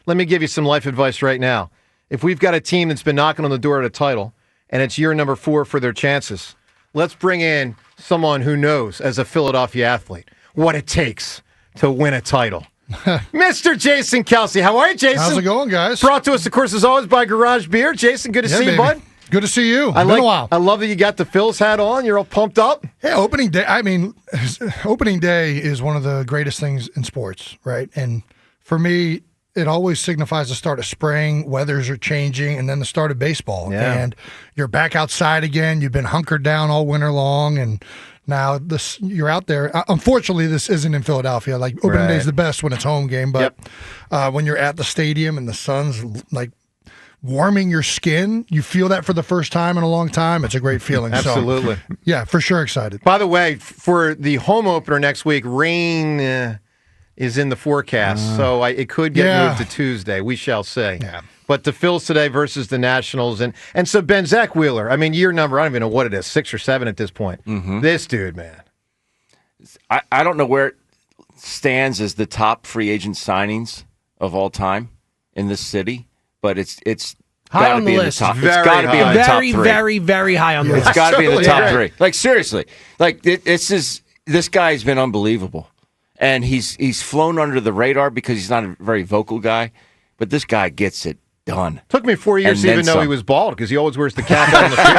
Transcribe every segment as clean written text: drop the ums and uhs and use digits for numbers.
let me give you some life advice right now. If we've got a team that's been knocking on the door at a title, and it's year number 4 for their chances, let's bring in someone who knows, as a Philadelphia athlete, what it takes to win a title. Mr. Jason Kelce. How are you, Jason? How's it going, guys? Brought to us, of course, as always, by Garage Beer. Jason, good to see you, bud. Good to see you. Been a while. I love that you got the Phil's hat on. You're all pumped up. Yeah, opening day. I mean, opening day is one of the greatest things in sports, right? And for me, it always signifies the start of spring. Weathers are changing, and then the start of baseball. Yeah. And you're back outside again. You've been hunkered down all winter long, and now you're out there. Unfortunately, this isn't in Philadelphia. Like, opening day is the best when it's home game, but when you're at the stadium and the sun's like warming your skin, you feel that for the first time in a long time. It's a great feeling. Absolutely. So, yeah, for sure excited. By the way, for the home opener next week, rain is in the forecast, so it could get moved to Tuesday. We shall see. Yeah. But the Phils today versus the Nationals. And so Ben Zach Wheeler, I mean, year number, I don't even know what it is, 6 or 7 at this point. Mm-hmm. This dude, man. I don't know where it stands as the top free agent signings of all time in this city, but it's high on the list. It's got to be in the top 3. Very, very high on the list. It's got to be in the top 3. Like, seriously. Like, this guy's been unbelievable. And he's flown under the radar because he's not a very vocal guy, but this guy gets it done. Took me 4 years to even know he was bald because he always wears the cap out on the field.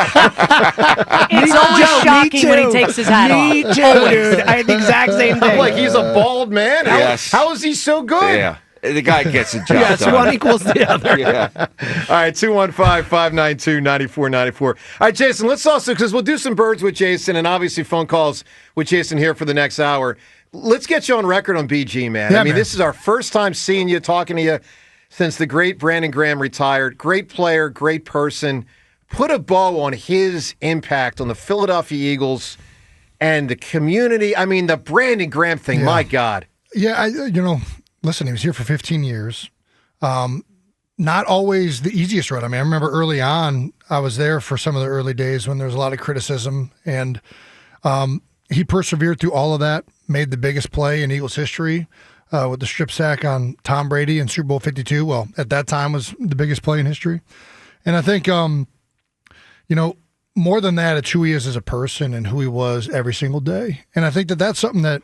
It's always shocking when he takes his hat off. Me too, dude. I had the exact same thing. I'm like, he's a bald man? How is he so good? Yeah. The guy gets a job yes, done. one equals the other. Yeah. All right, 215-592-9494. All right, Jason, let's also, because we'll do some birds with Jason and obviously phone calls with Jason here for the next hour. Let's get you on record on BG, man. Yeah, I mean, man. This is our first time seeing you, talking to you since the great Brandon Graham retired. Great player, great person. Put a bow on his impact on the Philadelphia Eagles and the community. I mean, the Brandon Graham thing, my God. Yeah, listen, he was here for 15 years. Not always the easiest road. I mean, I remember early on, I was there for some of the early days when there was a lot of criticism, and he persevered through all of that, made the biggest play in Eagles history with the strip sack on Tom Brady in Super Bowl 52. Well, at that time was the biggest play in history. And I think, more than that, it's who he is as a person and who he was every single day. And I think that that's something that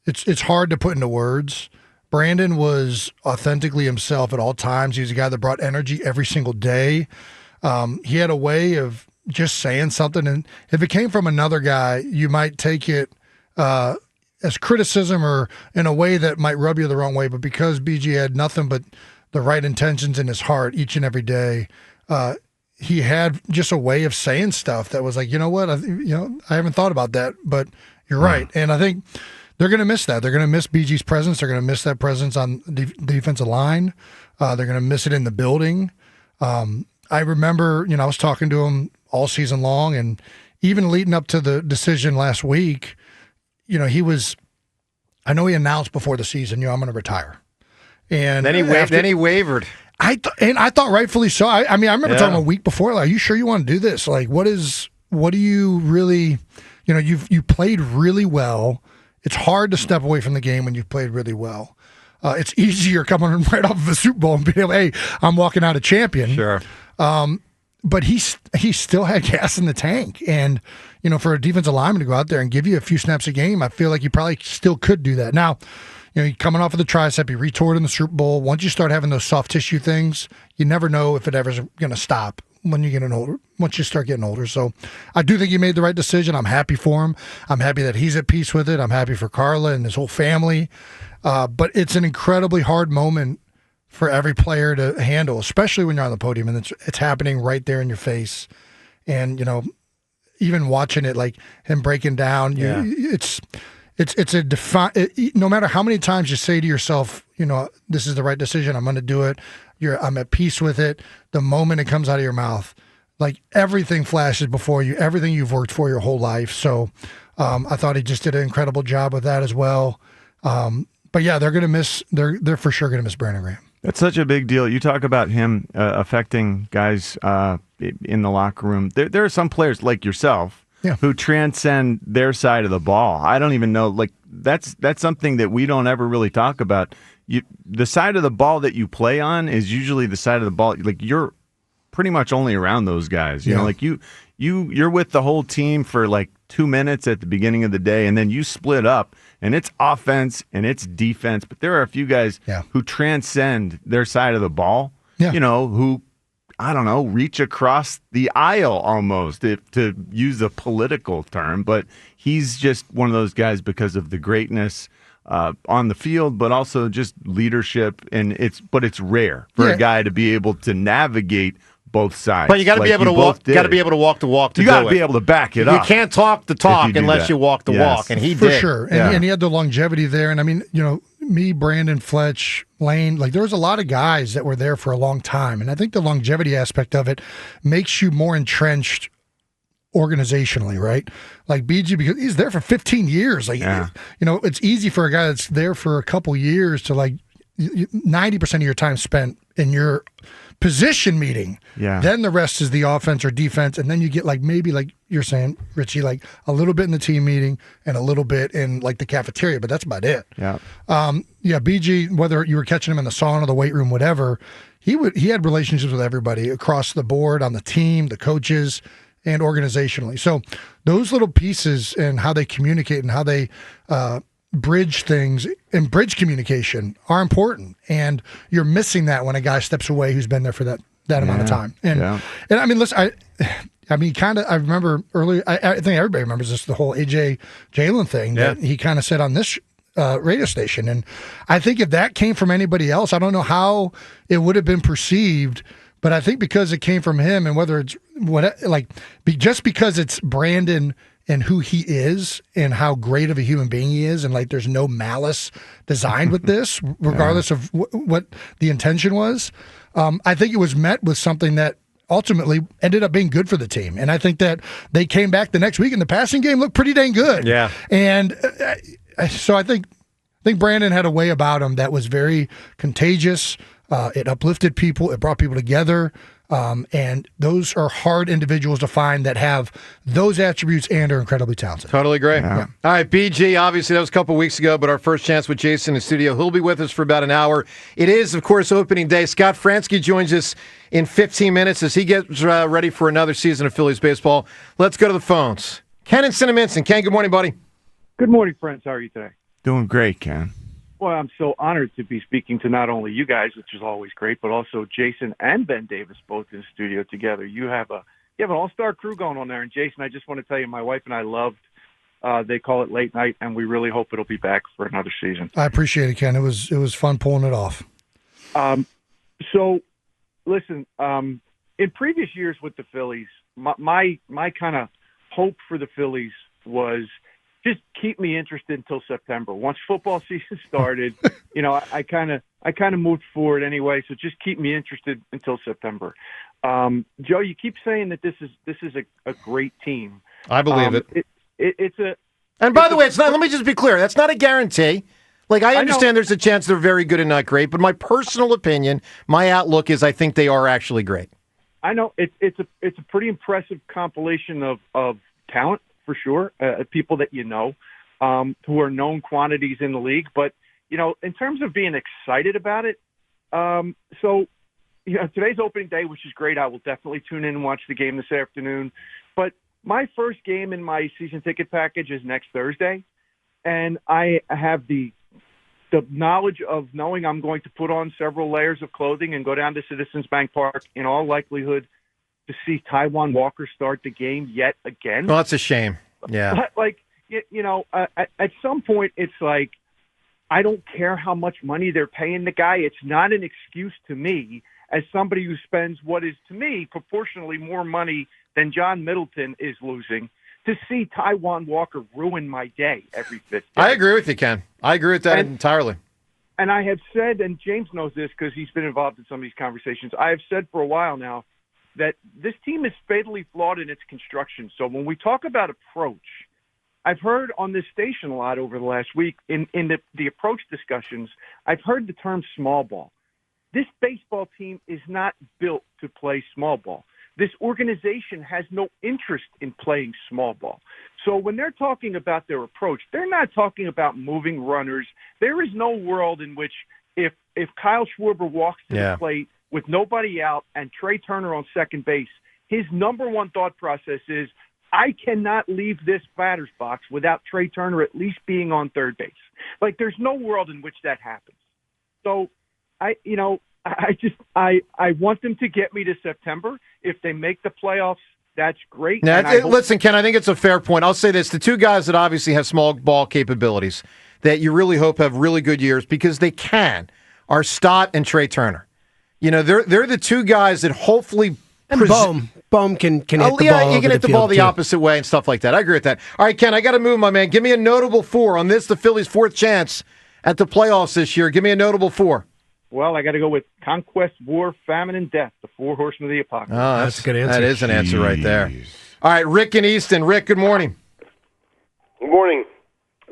it's hard to put into words. Brandon was authentically himself at all times. He was a guy that brought energy every single day. He had a way of just saying something, and if it came from another guy, you might take it as criticism or in a way that might rub you the wrong way. But because BG had nothing but the right intentions in his heart each and every day, he had just a way of saying stuff that was like, you know what, I haven't thought about that, but you're right. And I think they're going to miss that. They're going to miss BG's presence. They're going to miss that presence on the defensive line. They're going to miss it in the building. I remember, I was talking to him all season long, and even leading up to the decision last week, I know he announced before the season, I'm going to retire. And then he wavered. I thought rightfully so. I remember talking a week before, like, are you sure you want to do this? Like, what do you really, you played really well. It's hard to step away from the game when you've played really well. It's easier coming right off of a Super Bowl and being like, hey, I'm walking out a champion. Sure. But he still had gas in the tank. And, for a defensive lineman to go out there and give you a few snaps a game, I feel like you probably still could do that. Now, coming off of the tricep, he retore it in the Super Bowl. Once you start having those soft tissue things, you never know if it ever's going to stop once you start getting older. So I do think he made the right decision. I'm happy for him. I'm happy that he's at peace with it. I'm happy for Carla and his whole family. But it's an incredibly hard moment for every player to handle, especially when you're on the podium and it's happening right there in your face. And, even watching it, like him breaking down, it's no matter how many times you say to yourself, this is the right decision, I'm going to do it. I'm at peace with it. The moment it comes out of your mouth, like everything flashes before you, everything you've worked for your whole life. So I thought he just did an incredible job with that as well. But yeah, they're for sure going to miss Brandon Graham. That's such a big deal. You talk about him affecting guys in the locker room. There are some players like yourself who transcend their side of the ball. I don't even know. Like that's something that we don't ever really talk about. the side of the ball that you play on is usually the side of the ball. Like you're pretty much only around those guys. You know, like you're with the whole team for like 2 minutes at the beginning of the day, and then you split up, and it's offense and it's defense. But there are a few guys who transcend their side of the ball. You know, who, I don't know, reach across the aisle almost, to use a political term. But he's just one of those guys because of the greatness on the field, but also just leadership. And it's rare for a guy to be able to navigate both sides. But you got to be able to walk. Got to be able to walk the walk. You got to be able to back it up. You can't talk the talk unless you walk the walk, and he for did. sure. And he had the longevity there. And I mean, you know, me, Brandon, Fletch, Lane, like there was a lot of guys that were there for a long time, and I think the longevity aspect of it makes you more entrenched organizationally, right? Like BG, because he's there for 15 years. Like, you know, it's easy for a guy that's there for a couple years to like 90% of your time spent in your position meeting. Then the rest is the offense or defense, and then you get like maybe like you're saying, Ritchie, like a little bit in the team meeting and a little bit in like the cafeteria, but that's about it. BG, whether you were catching him in the sauna, the weight room, whatever, he had relationships with everybody across the board on the team, the coaches, and organizationally. So those little pieces and how they communicate and how they bridge things and bridge communication are important. And you're missing that when a guy steps away who's been there for that amount of time. And I mean, listen, I mean, kind of, I remember earlier, I think everybody remembers this, the whole AJ Jalen thing that he kind of said on this radio station. And I think if that came from anybody else, I don't know how it would have been perceived. But I think because it came from him, and whether it's just because it's Brandon and who he is and how great of a human being he is, and like there's no malice designed with this, regardless of what the intention was, I think it was met with something that ultimately ended up being good for the team. And I think that they came back the next week and the passing game looked pretty dang good. And so I think Brandon had a way about him that was very contagious. It uplifted people. It brought people together. And those are hard individuals to find that have those attributes and are incredibly talented. Totally agree. All right, BG, obviously that was a couple weeks ago, but our first chance with Jason in the studio. He'll be with us for about an hour. It is, of course, opening day. Scott Fransky joins us in 15 minutes as he gets ready for another season of Phillies baseball. Let's go to the phones. Ken in Cinnaminson. Ken, good morning, buddy. Good morning, friends. How are you today? Doing great, Ken. Well, I'm so honored to be speaking to not only you guys, which is always great, but also Jason and Ben Davis, both in the studio together. You have an all-star crew going on there. And Jason, I just want to tell you, my wife and I loved. They call it late night, and we really hope it'll be back for another season. I appreciate it, Ken. It was fun pulling it off. So, listen, in previous years with the Phillies, my kind of hope for the Phillies was just keep me interested until September. Once football season started, you know, I kind of moved forward anyway. So just keep me interested until September. Joe, you keep saying that this is a great team. I believe it. It's a. And by the way, it's not. Let me just be clear. That's not a guarantee. Like I understand, there's a chance they're very good and not great. But my personal opinion, my outlook is, I think they are actually great. I know it's a pretty impressive compilation of talent. For sure, people that you know, who are known quantities in the league. But, you know, in terms of being excited about it, so, you know, today's opening day, which is great. I will definitely tune in and watch the game this afternoon. But my first game in my season ticket package is next Thursday, and I have the knowledge of knowing I'm going to put on several layers of clothing and go down to Citizens Bank Park, in all likelihood, to see Taijuan Walker start the game yet again. Well, that's a shame. Yeah. But, like, you know, at some point, it's like, I don't care how much money they're paying the guy. It's not an excuse to me, as somebody who spends what is, to me, proportionally more money than John Middleton is losing, to see Taijuan Walker ruin my day every fifth day. I agree with you, Ken. I agree with that entirely. And I have said, and James knows this because he's been involved in some of these conversations, I have said for a while now, that this team is fatally flawed in its construction. So when we talk about approach, I've heard on this station a lot over the last week in the approach discussions, I've heard the term small ball. This baseball team is not built to play small ball. This organization has no interest in playing small ball. So when they're talking about their approach, they're not talking about moving runners. There is no world in which if Kyle Schwarber walks to Yeah. the plate with nobody out and Trey Turner on second base, his number one thought process is, I cannot leave this batter's box without Trey Turner at least being on third base. Like, there's no world in which that happens. So, I want them to get me to September. If they make the playoffs, that's great. Now, And I hope- listen, Ken, I think it's a fair point. I'll say this. The two guys that obviously have small ball capabilities that you really hope have really good years because they can are Stott and Trey Turner. You know, they're the two guys that hopefully And Bohm can hit the ball. you can hit the ball the field, too. opposite way and stuff like that. I agree with that. All right, Ken, I got to move, my man. Give me a notable 4 on this, the Phillies' 4th chance at the playoffs this year. Give me a notable 4. Well, I got to go with conquest, war, famine, and death, the 4 horsemen of the apocalypse. Oh, That's a good answer. That is an answer right there. All right, Rick in Easton. Rick, good morning. Good morning.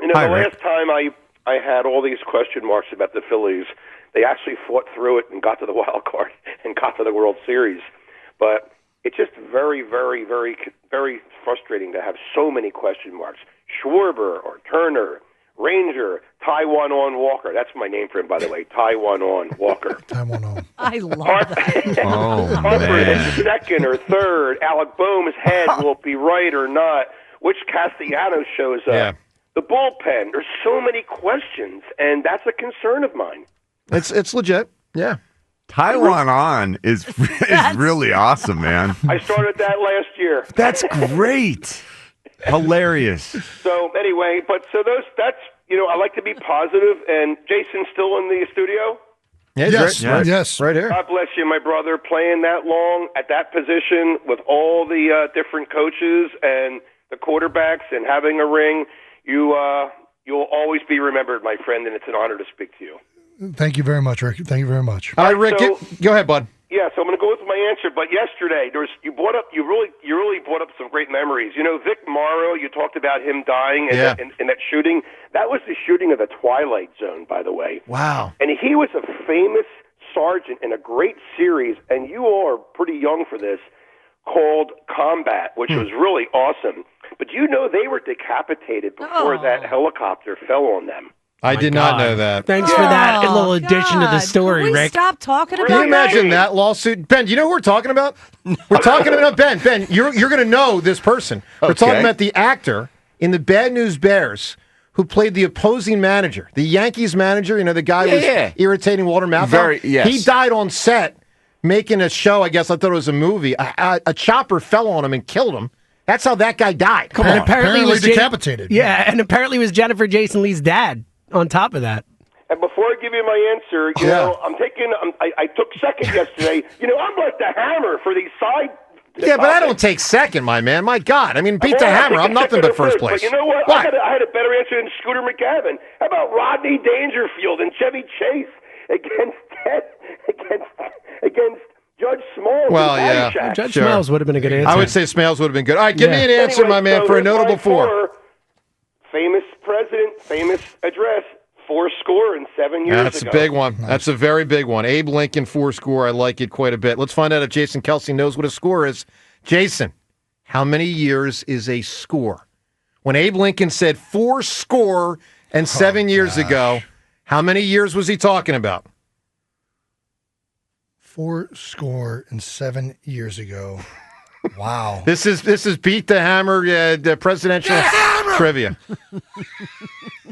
You know, Hi, the Rick. last time I had all these question marks about the Phillies, they actually fought through it and got to the wild card and got to the World Series. But it's just very, very, very, very frustrating to have so many question marks. Schwarber or Turner, Ranger, Taiwan on Walker. That's my name for him, by the way. Taiwan on Walker. Taiwan on. I love Harper, that. Harper is second or third. Alec Boehm's head will it be right or not. Which Castellanos shows up? Yeah. The bullpen. There's so many questions, and that's a concern of mine. It's legit. Yeah. Taiwan on is really awesome, man. I started that last year. That's great. Hilarious. So anyway, that's I like to be positive. And Jason's still in the studio. Yeah, Yes, right, yes. right here. God bless you, my brother, playing that long at that position with all the different coaches and the quarterbacks and having a ring. You'll always be remembered, my friend, and it's an honor to speak to you. Thank you very much, Rick. Thank you very much. All right, Rick, So- go ahead, bud. Yeah, so I'm going to go with my answer. But yesterday, you really brought up some great memories. You know, Vic Morrow. You talked about him dying in, Yeah. in that shooting. That was the shooting of the Twilight Zone, by the way. Wow. And he was a famous sergeant in a great series, and you all are pretty young for this, called Combat, which was really awesome. But you know they were decapitated before that helicopter fell on them. I did not know that. Thanks for that Oh, little addition to the God. story, Can we Rick. stop talking about Can you that? imagine that lawsuit? Ben, do you know who we're talking about? We're talking about Ben. Ben, you're going to know this person. We're talking about the actor in the Bad News Bears who played the opposing manager, the Yankees manager, you know, the guy who was irritating Walter Matthau. Yes. He died on set making a show. I guess I thought it was a movie. A chopper fell on him and killed him. That's how that guy died. Come And on. apparently was decapitated. Yeah, and apparently was Jennifer Jason Leigh's dad on top of that. And before I give you my answer, you know, I took second yesterday. You know, I'm like the Hammer for these side. Yeah, but I don't take second, my man. My God. I mean, beat the Well, I hammer. think I'm nothing second but or first third, place. But you know what? I had a better answer than Scooter McGavin. How about Rodney Dangerfield and Chevy Chase against Judge Smalls? Well, and yeah. Caddyshack? Judge Sure. Smalls would have been a good answer. I would say Smales would have been good. All right, give me an answer, Anyway, my man, so for a here's notable my 4. Famous president, famous address, 4 score and 7 years That's ago. a big one. That's a very big one. Abe Lincoln, 4 score. I like it quite a bit. Let's find out if Jason Kelce knows what a score is. Jason, how many years is a score? When Abe Lincoln said 4 score and 7 years ago, how many years was he talking about? 4 score and 7 years ago. Wow. This is Beat the Hammer the presidential trivia.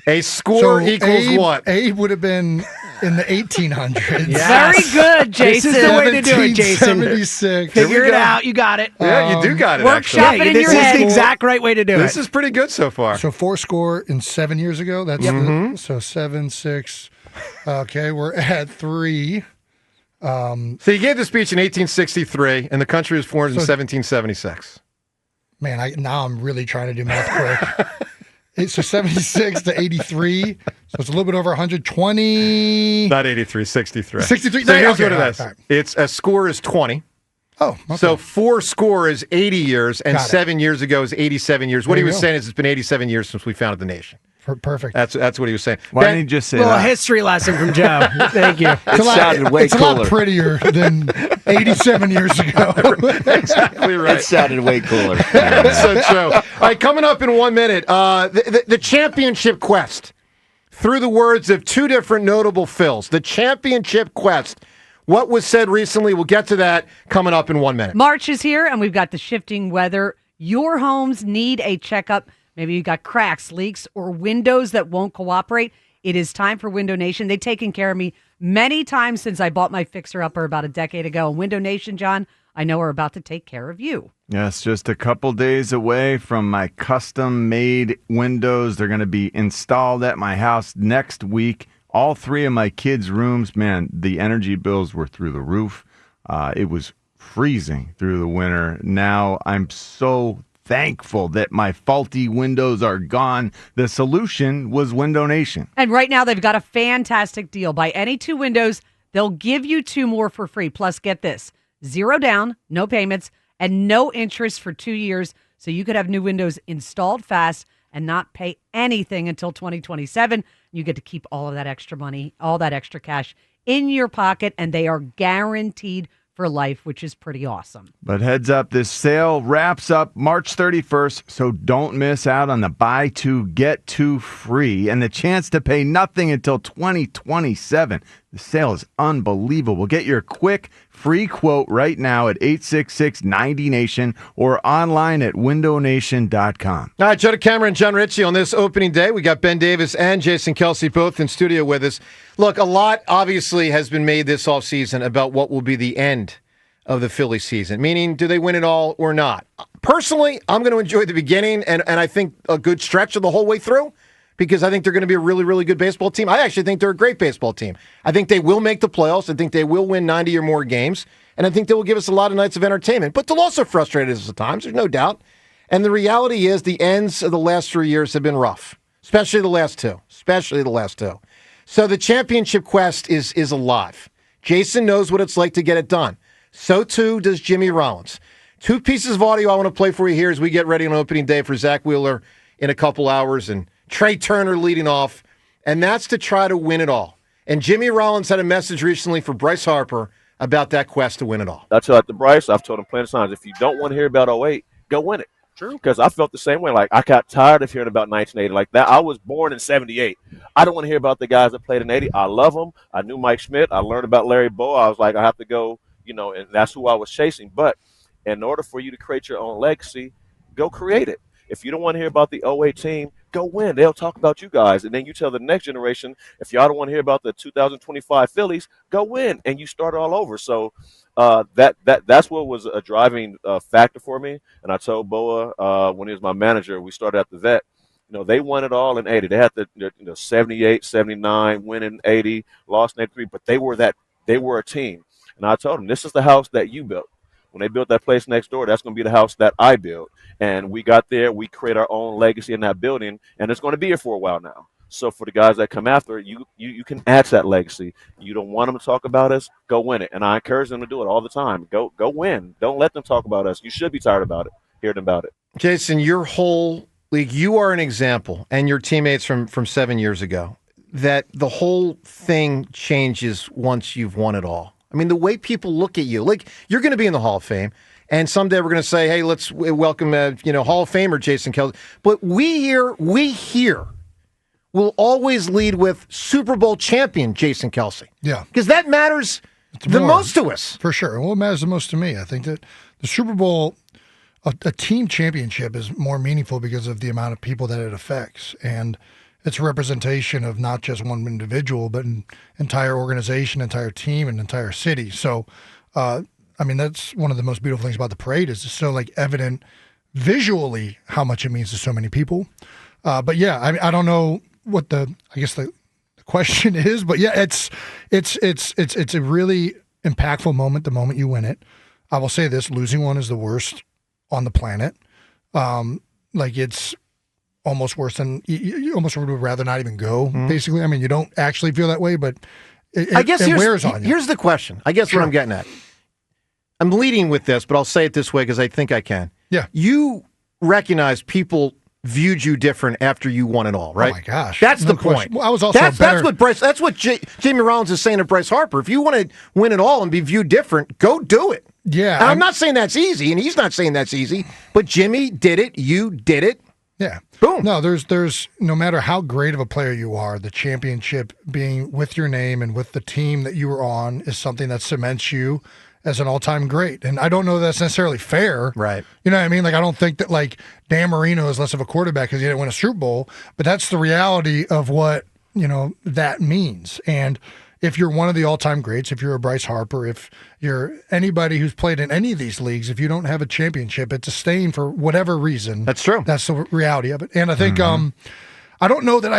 A score equals Abe, what? Abe would have been in the 1800s. Very good, Jason. This is the way to do it, Jason. 1776. Figure it out. You got it. Yeah, you do got it. workshop actually. it in this your is head. the exact right way to do This it. is pretty good so far. So 4 score and 7 years ago. That's so 7, 6. Okay, we're at 3. So he gave the speech in 1863, and the country was formed in 1776. Man, now I'm really trying to do math quick. So 76 to 83. So it's a little bit over 120. Not 83, 63. 63. So here's Okay, what it all is. right, all right. It's a score is 20. Oh, okay. So 4 score is 80 years, and Got it. 7 years ago is 87 years. What There he you was go. saying is it's been 87 years since we founded the nation. Perfect. That's what he was saying. Why Ben, didn't you just say little that? history lesson from Joe. Thank you. It sounded way it's a cooler. lot prettier than 87 years ago. exactly right. It sounded way cooler. So true. All right, coming up in 1 minute, the championship quest. through the words of two different notable Phils, the championship quest. What was said recently, we'll get to that coming up in 1 minute. March is here, and we've got the shifting weather. Your homes need a checkup. Maybe you got cracks, leaks, or windows that won't cooperate. It is time for Window Nation. They've taken care of me many times since I bought my fixer-upper about a decade ago. And Window Nation, John, I know are about to take care of you. Yes, just a couple days away from my custom-made windows. They're going to be installed at my house next week. All three of my kids' rooms, man, the energy bills were through the roof. It was freezing through the winter. Now I'm so thankful that my faulty windows are gone. The solution was Window Nation. And right now they've got a fantastic deal. Buy any two windows, they'll give you two more for free. Plus, get this, 0 down, no payments, and no interest for 2 years. So you could have new windows installed fast and not pay anything until 2027. You get to keep all of that extra money, all that extra cash in your pocket, and they are guaranteed for life, which is pretty awesome. But heads up, this sale wraps up March 31st, so don't miss out on the buy two, get two free and the chance to pay nothing until 2027. The sale is unbelievable. Get your quick free quote right now at 866-90-NATION or online at windownation.com. All right, Joe DeCamara and John Ritchie on this opening day. We got Ben Davis and Jason Kelce both in studio with us. Look, a lot obviously has been made this offseason about what will be the end of the Phillies season, meaning do they win it all or not? Personally, I'm going to enjoy the beginning and I think a good stretch of the whole way through, because I think they're going to be a really, really good baseball team. I actually think they're a great baseball team. I think they will make the playoffs. I think they will win 90 or more games. And I think they will give us a lot of nights of entertainment. But they'll also frustrate us at times, there's no doubt. And the reality is the ends of the last 3 years have been rough, especially the last two. So the championship quest is alive. Jason knows what it's like to get it done. So too does Jimmy Rollins. Two pieces of audio I want to play for you here as we get ready on opening day for Zach Wheeler in a couple hours and Trey Turner leading off, and that's to try to win it all. And Jimmy Rollins had a message recently for Bryce Harper about that quest to win it all. I told Bryce, I've told him plenty of times, if you don't want to hear about 08, go win it. True. Because I felt the same way. Like, I got tired of hearing about 1980 like that. I was born in 78. I don't want to hear about the guys that played in 80. I love them. I knew Mike Schmidt. I learned about Larry Bowa. I was like, I have to go, and that's who I was chasing. But in order for you to create your own legacy, go create it. If you don't want to hear about the 08 team, go win. They'll talk about you guys. And then you tell the next generation, if y'all don't want to hear about the 2025 Phillies, go win. And you start all over. So that's what was a driving factor for me. And I told Boa when he was my manager, we started at the vet, they won it all in 80. They had the 78, 79, win in 80, lost in 83, but they were a team. And I told them, this is the house that you built. When they built that place next door, that's going to be the house that I built. And we got there, we create our own legacy in that building, and it's going to be here for a while now. So for the guys that come after, you can add to that legacy. You don't want them to talk about us, go win it. And I encourage them to do it all the time. Go win. Don't let them talk about us. You should be tired about it, hearing about it. Jason, your whole league, you are an example, and your teammates from 7 years ago, that the whole thing changes once you've won it all. I mean, the way people look at you, like you're going to be in the Hall of Fame, and someday we're going to say, "Hey, let's welcome, Hall of Famer Jason Kelce." But we here will always lead with Super Bowl champion Jason Kelce. Yeah, because that matters the most to us, for sure. Well, it matters the most to me. I think that the Super Bowl, a team championship, is more meaningful because of the amount of people that it affects, and it's a representation of not just one individual, but an entire organization, entire team, and entire city. So, that's one of the most beautiful things about the parade is it's so evident visually how much it means to so many people. But yeah, I don't know what the question is, but yeah, it's a really impactful moment the moment you win it. I will say this: losing one is the worst on the planet. It's almost worse than you almost would rather not even go. Mm-hmm. Basically, you don't actually feel that way, but it wears on you. Here's the question. I guess what I'm getting at. I'm leading with this, but I'll say it this way because I think I can. Yeah, you recognize people viewed you different after you won it all, right? Oh my gosh, that's the point. Well, I was also that's what Jamie Rollins is saying to Bryce Harper. If you want to win it all and be viewed different, go do it. Yeah, and I'm not saying that's easy, and he's not saying that's easy. But Jimmy did it. You did it. Yeah. Boom. No, there's no matter how great of a player you are, the championship being with your name and with the team that you were on is something that cements you as an all-time great. And I don't know that's necessarily fair. Right. You know what I mean? Like, I don't think that, like, Dan Marino is less of a quarterback because he didn't win a Super Bowl, but that's the reality of what, that means. And if you're one of the all-time greats, if you're a Bryce Harper, if you're anybody who's played in any of these leagues, if you don't have a championship, it's a stain for whatever reason. That's true. That's the reality of it. And I think I don't know that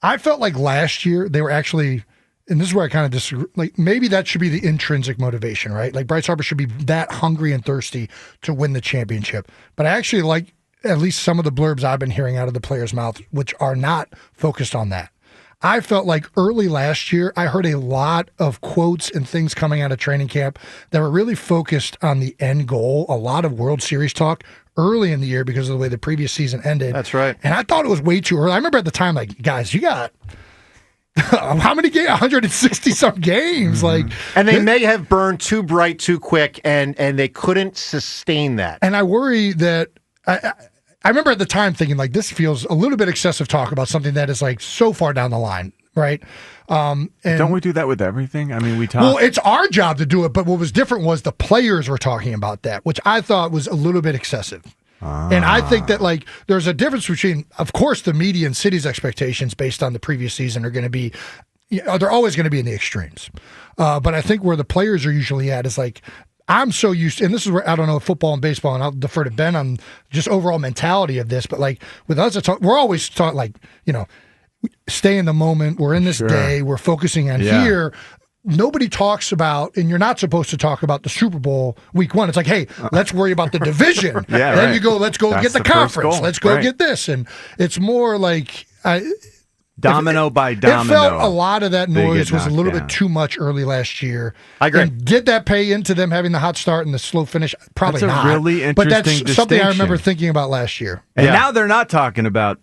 I felt like last year they were actually, and this is where I kind of disagree, like maybe that should be the intrinsic motivation, right? Like Bryce Harper should be that hungry and thirsty to win the championship. But I actually like at least some of the blurbs I've been hearing out of the players' mouth, which are not focused on that. I felt like early last year, I heard a lot of quotes and things coming out of training camp that were really focused on the end goal, a lot of World Series talk early in the year because of the way the previous season ended. That's right. And I thought it was way too early. I remember at the time, like, guys, you got how many games? 160-some games. Like, and they may have burned too bright too quick, and they couldn't sustain that. And I worry that I remember at the time thinking, like, this feels a little bit excessive talk about something that is, like, so far down the line, right? And don't we do that with everything? I mean, we talk. Well, it's our job to do it, but what was different was the players were talking about that, which I thought was a little bit excessive. And I think that, like, there's a difference between, of course, the media and city's expectations based on the previous season are going to be, they're always going to be in the extremes. But I think where the players are usually at is, like, I'm so used to, and this is where I don't know football and baseball, and I'll defer to Ben on just overall mentality of this. But like with us, we're always taught like stay in the moment. We're in this day. We're focusing on here. Nobody talks about, and you're not supposed to talk about the Super Bowl week one. It's like, hey, let's worry about the division. Then you go, let's go That's get the conference. Let's go get this, and it's more like domino by domino. It felt a lot of that noise was a little bit too much early last year. I agree. And did that pay into them having the hot start and the slow finish? Probably that's not. a really interesting but that's distinction. something I remember thinking about last year. And now they're not talking about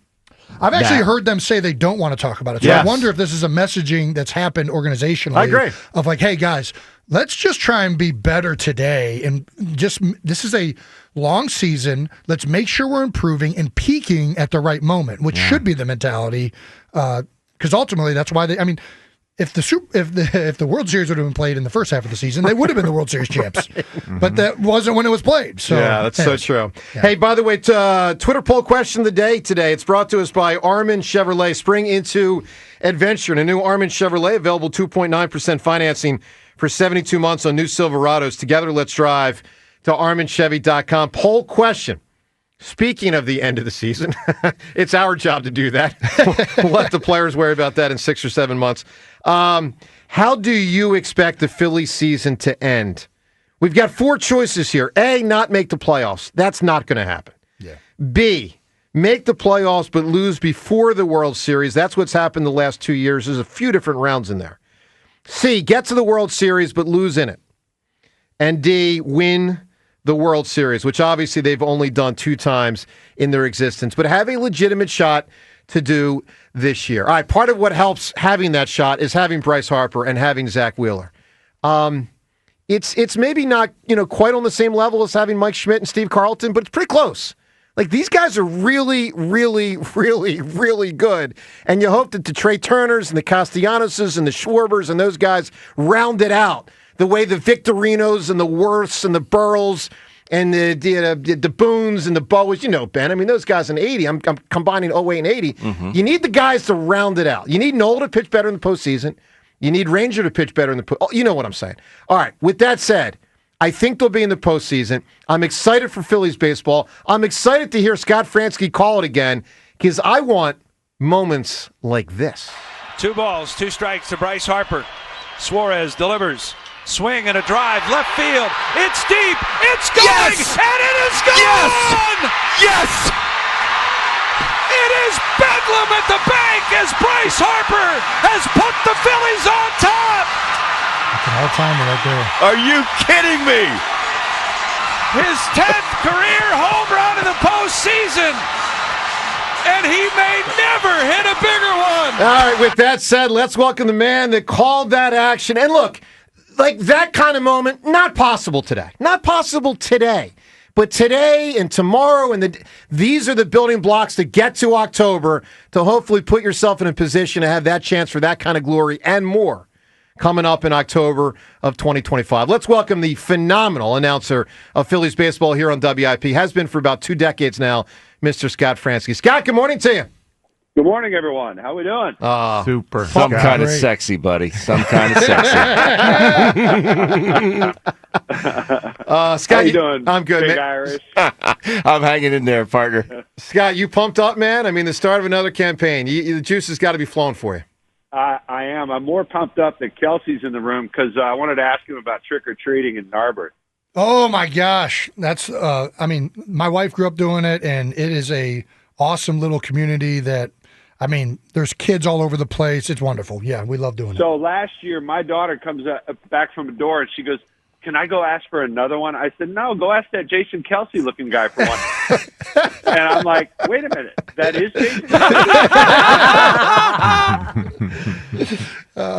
I've actually heard them say they don't want to talk about it. So I wonder if this is a messaging that's happened organizationally. I agree. Of like, hey, guys, let's just try and be better today. And just, this is a long season. Let's make sure we're improving and peaking at the right moment, which should be the mentality. Because ultimately, that's why they, I mean, if the World Series would have been played in the first half of the season, they would have been the World Series champs. But that wasn't when it was played. So yeah, that's so true. Yeah. Hey, by the way, Twitter poll question of the day today. It's brought to us by Armin Chevrolet. Spring into adventure. And a new Armin Chevrolet available 2.9% financing for 72 months on new Silverados. Together, let's drive to ArminChevy.com. Poll question. Speaking of the end of the season, it's our job to do that. We'll let the players worry about that in 6 or 7 months. How do you expect the Phillies season to end? We've got 4 choices here. A, not make the playoffs. That's not going to happen. Yeah. B, make the playoffs but lose before the World Series. That's what's happened the last 2 years. There's a few different rounds in there. C, get to the World Series but lose in it. And D, win the World Series, which obviously they've only done 2 times in their existence, but have a legitimate shot to do this year. All right, part of what helps having that shot is having Bryce Harper and having Zach Wheeler. It's maybe not quite on the same level as having Mike Schmidt and Steve Carlton, but it's pretty close. Like, these guys are really, really, really, really good, and you hope that the Trey Turners and the Castellanoses and the Schwarbers and those guys round it out the way the Victorinos and the Worths and the Burrells and the Boones and the Bowers, Ben. I mean, those guys in 80, I'm combining 08 and 80. Mm-hmm. You need the guys to round it out. You need Noel to pitch better in the postseason. You need Ranger to pitch better in the postseason. You know what I'm saying. All right, with that said, I think they'll be in the postseason. I'm excited for Phillies baseball. I'm excited to hear Scott Fransky call it again because I want moments like this. 2 balls, 2 strikes to Bryce Harper. Suarez delivers. Swing and a drive, left field. It's deep. It's going, yes! And it is gone. Yes! It is bedlam at the bank as Bryce Harper has put the Phillies on top. That's an all-timer right there. Are you kidding me? His 10th career home run in the postseason. And he may never hit a bigger one. All right, with that said, let's welcome the man that called that action. And look, like that kind of moment, not possible today. Not possible today. But today and tomorrow these are the building blocks to get to October to hopefully put yourself in a position to have that chance for that kind of glory and more coming up in October of 2025. Let's welcome the phenomenal announcer of Phillies baseball here on WIP. Has been for about 2 decades now, Mr. Scott Fransky. Scott, good morning to you. Good morning, everyone. How we doing? Super. Some kind of sexy, buddy. Some kind of sexy. Scott, how you doing? I'm good, Big man. Irish. I'm hanging in there, partner. Scott, you pumped up, man? I mean, the start of another campaign. The juice has got to be flowing for you. I am. I'm more pumped up that Kelce's in the room because I wanted to ask him about trick-or-treating in Narbert. Oh, my gosh. That's, my wife grew up doing it, and it is a awesome little community that, there's kids all over the place. It's wonderful. Yeah, we love doing it. So last year, my daughter comes back from a door, and she goes, "Can I go ask for another one?" I said, "No, go ask that Jason Kelce looking guy for one." And I'm like, "Wait a minute, that is Jason Kelce?"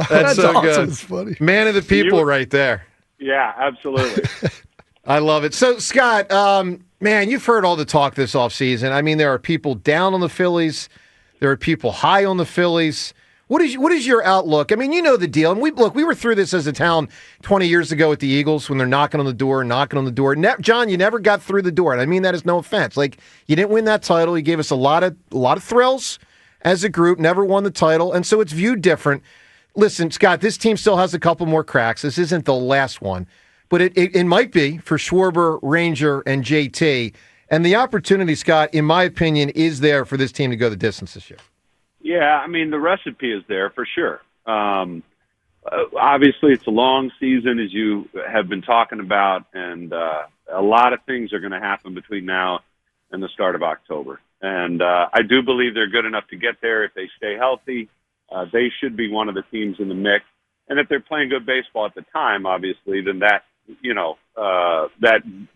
That's so awesome. good. It's funny. Man of the people right there. Yeah, absolutely. I love it. So, Scott, man, you've heard all the talk this offseason. I mean, there are people down on the Phillies. There are people high on the Phillies. What is your outlook? I mean, you know the deal. And we were through this as a town 20 years ago with the Eagles when they're knocking on the door. John, you never got through the door. And I mean that as no offense. Like, you didn't win that title. You gave us a lot of thrills as a group, never won the title. And so it's viewed different. Listen, Scott, this team still has a couple more cracks. This isn't the last one. But it might be for Schwarber, Ranger, and JT. And the opportunity, Scott, in my opinion, is there for this team to go the distance this year. Yeah, I mean, the recipe is there for sure. Obviously, it's a long season, as you have been talking about, and a lot of things are going to happen between now and the start of October. And I do believe they're good enough to get there if they stay healthy. They should be one of the teams in the mix. And if they're playing good baseball at the time, obviously, then that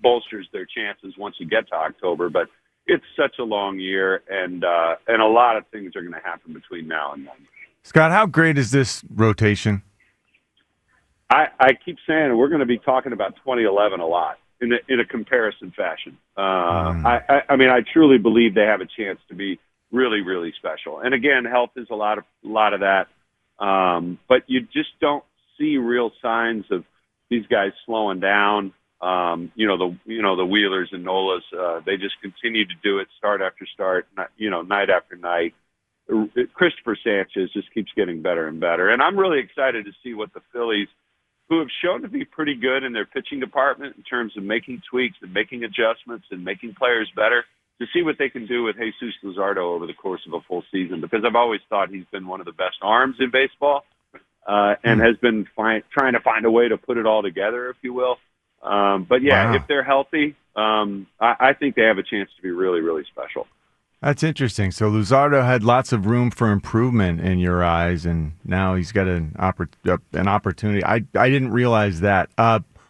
bolsters their chances once you get to October. But it's such a long year, and a lot of things are going to happen between now and then. Scott, how great is this rotation? I keep saying we're going to be talking about 2011 a lot in a comparison fashion. I truly believe they have a chance to be really, really special. And again, health is a lot of that, but you just don't see real signs of these guys slowing down. The Wheelers and Nolas, they just continue to do it start after start, night after night. Christopher Sanchez just keeps getting better and better. And I'm really excited to see what the Phillies, who have shown to be pretty good in their pitching department in terms of making tweaks and making adjustments and making players better, to see what they can do with Jesus Luzardo over the course of a full season, because I've always thought he's been one of the best arms in baseball and has been trying to find a way to put it all together, if you will. If they're healthy, I think they have a chance to be really, really special. That's interesting. So Luzardo had lots of room for improvement in your eyes, and now he's got an opportunity. I didn't realize that.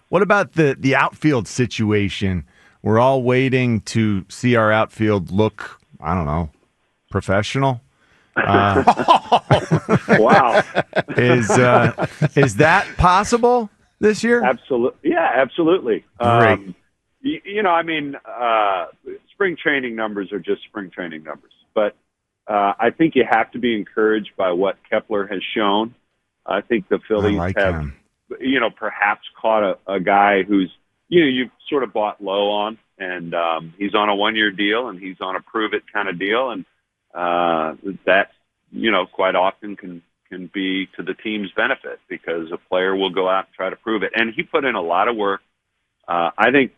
What about the outfield situation? We're all waiting to see our outfield look, I don't know, professional. Wow. Is that possible this year? Absolutely. Yeah, absolutely. Great. Spring training numbers are just spring training numbers. But I think you have to be encouraged by what Kepler has shown. I think the Phillies have, perhaps caught a guy who's, you've sort of bought low on, and he's on a one-year deal, and he's on a prove-it kind of deal. And that, quite often can be to the team's benefit, because a player will go out and try to prove it. And he put in a lot of work. I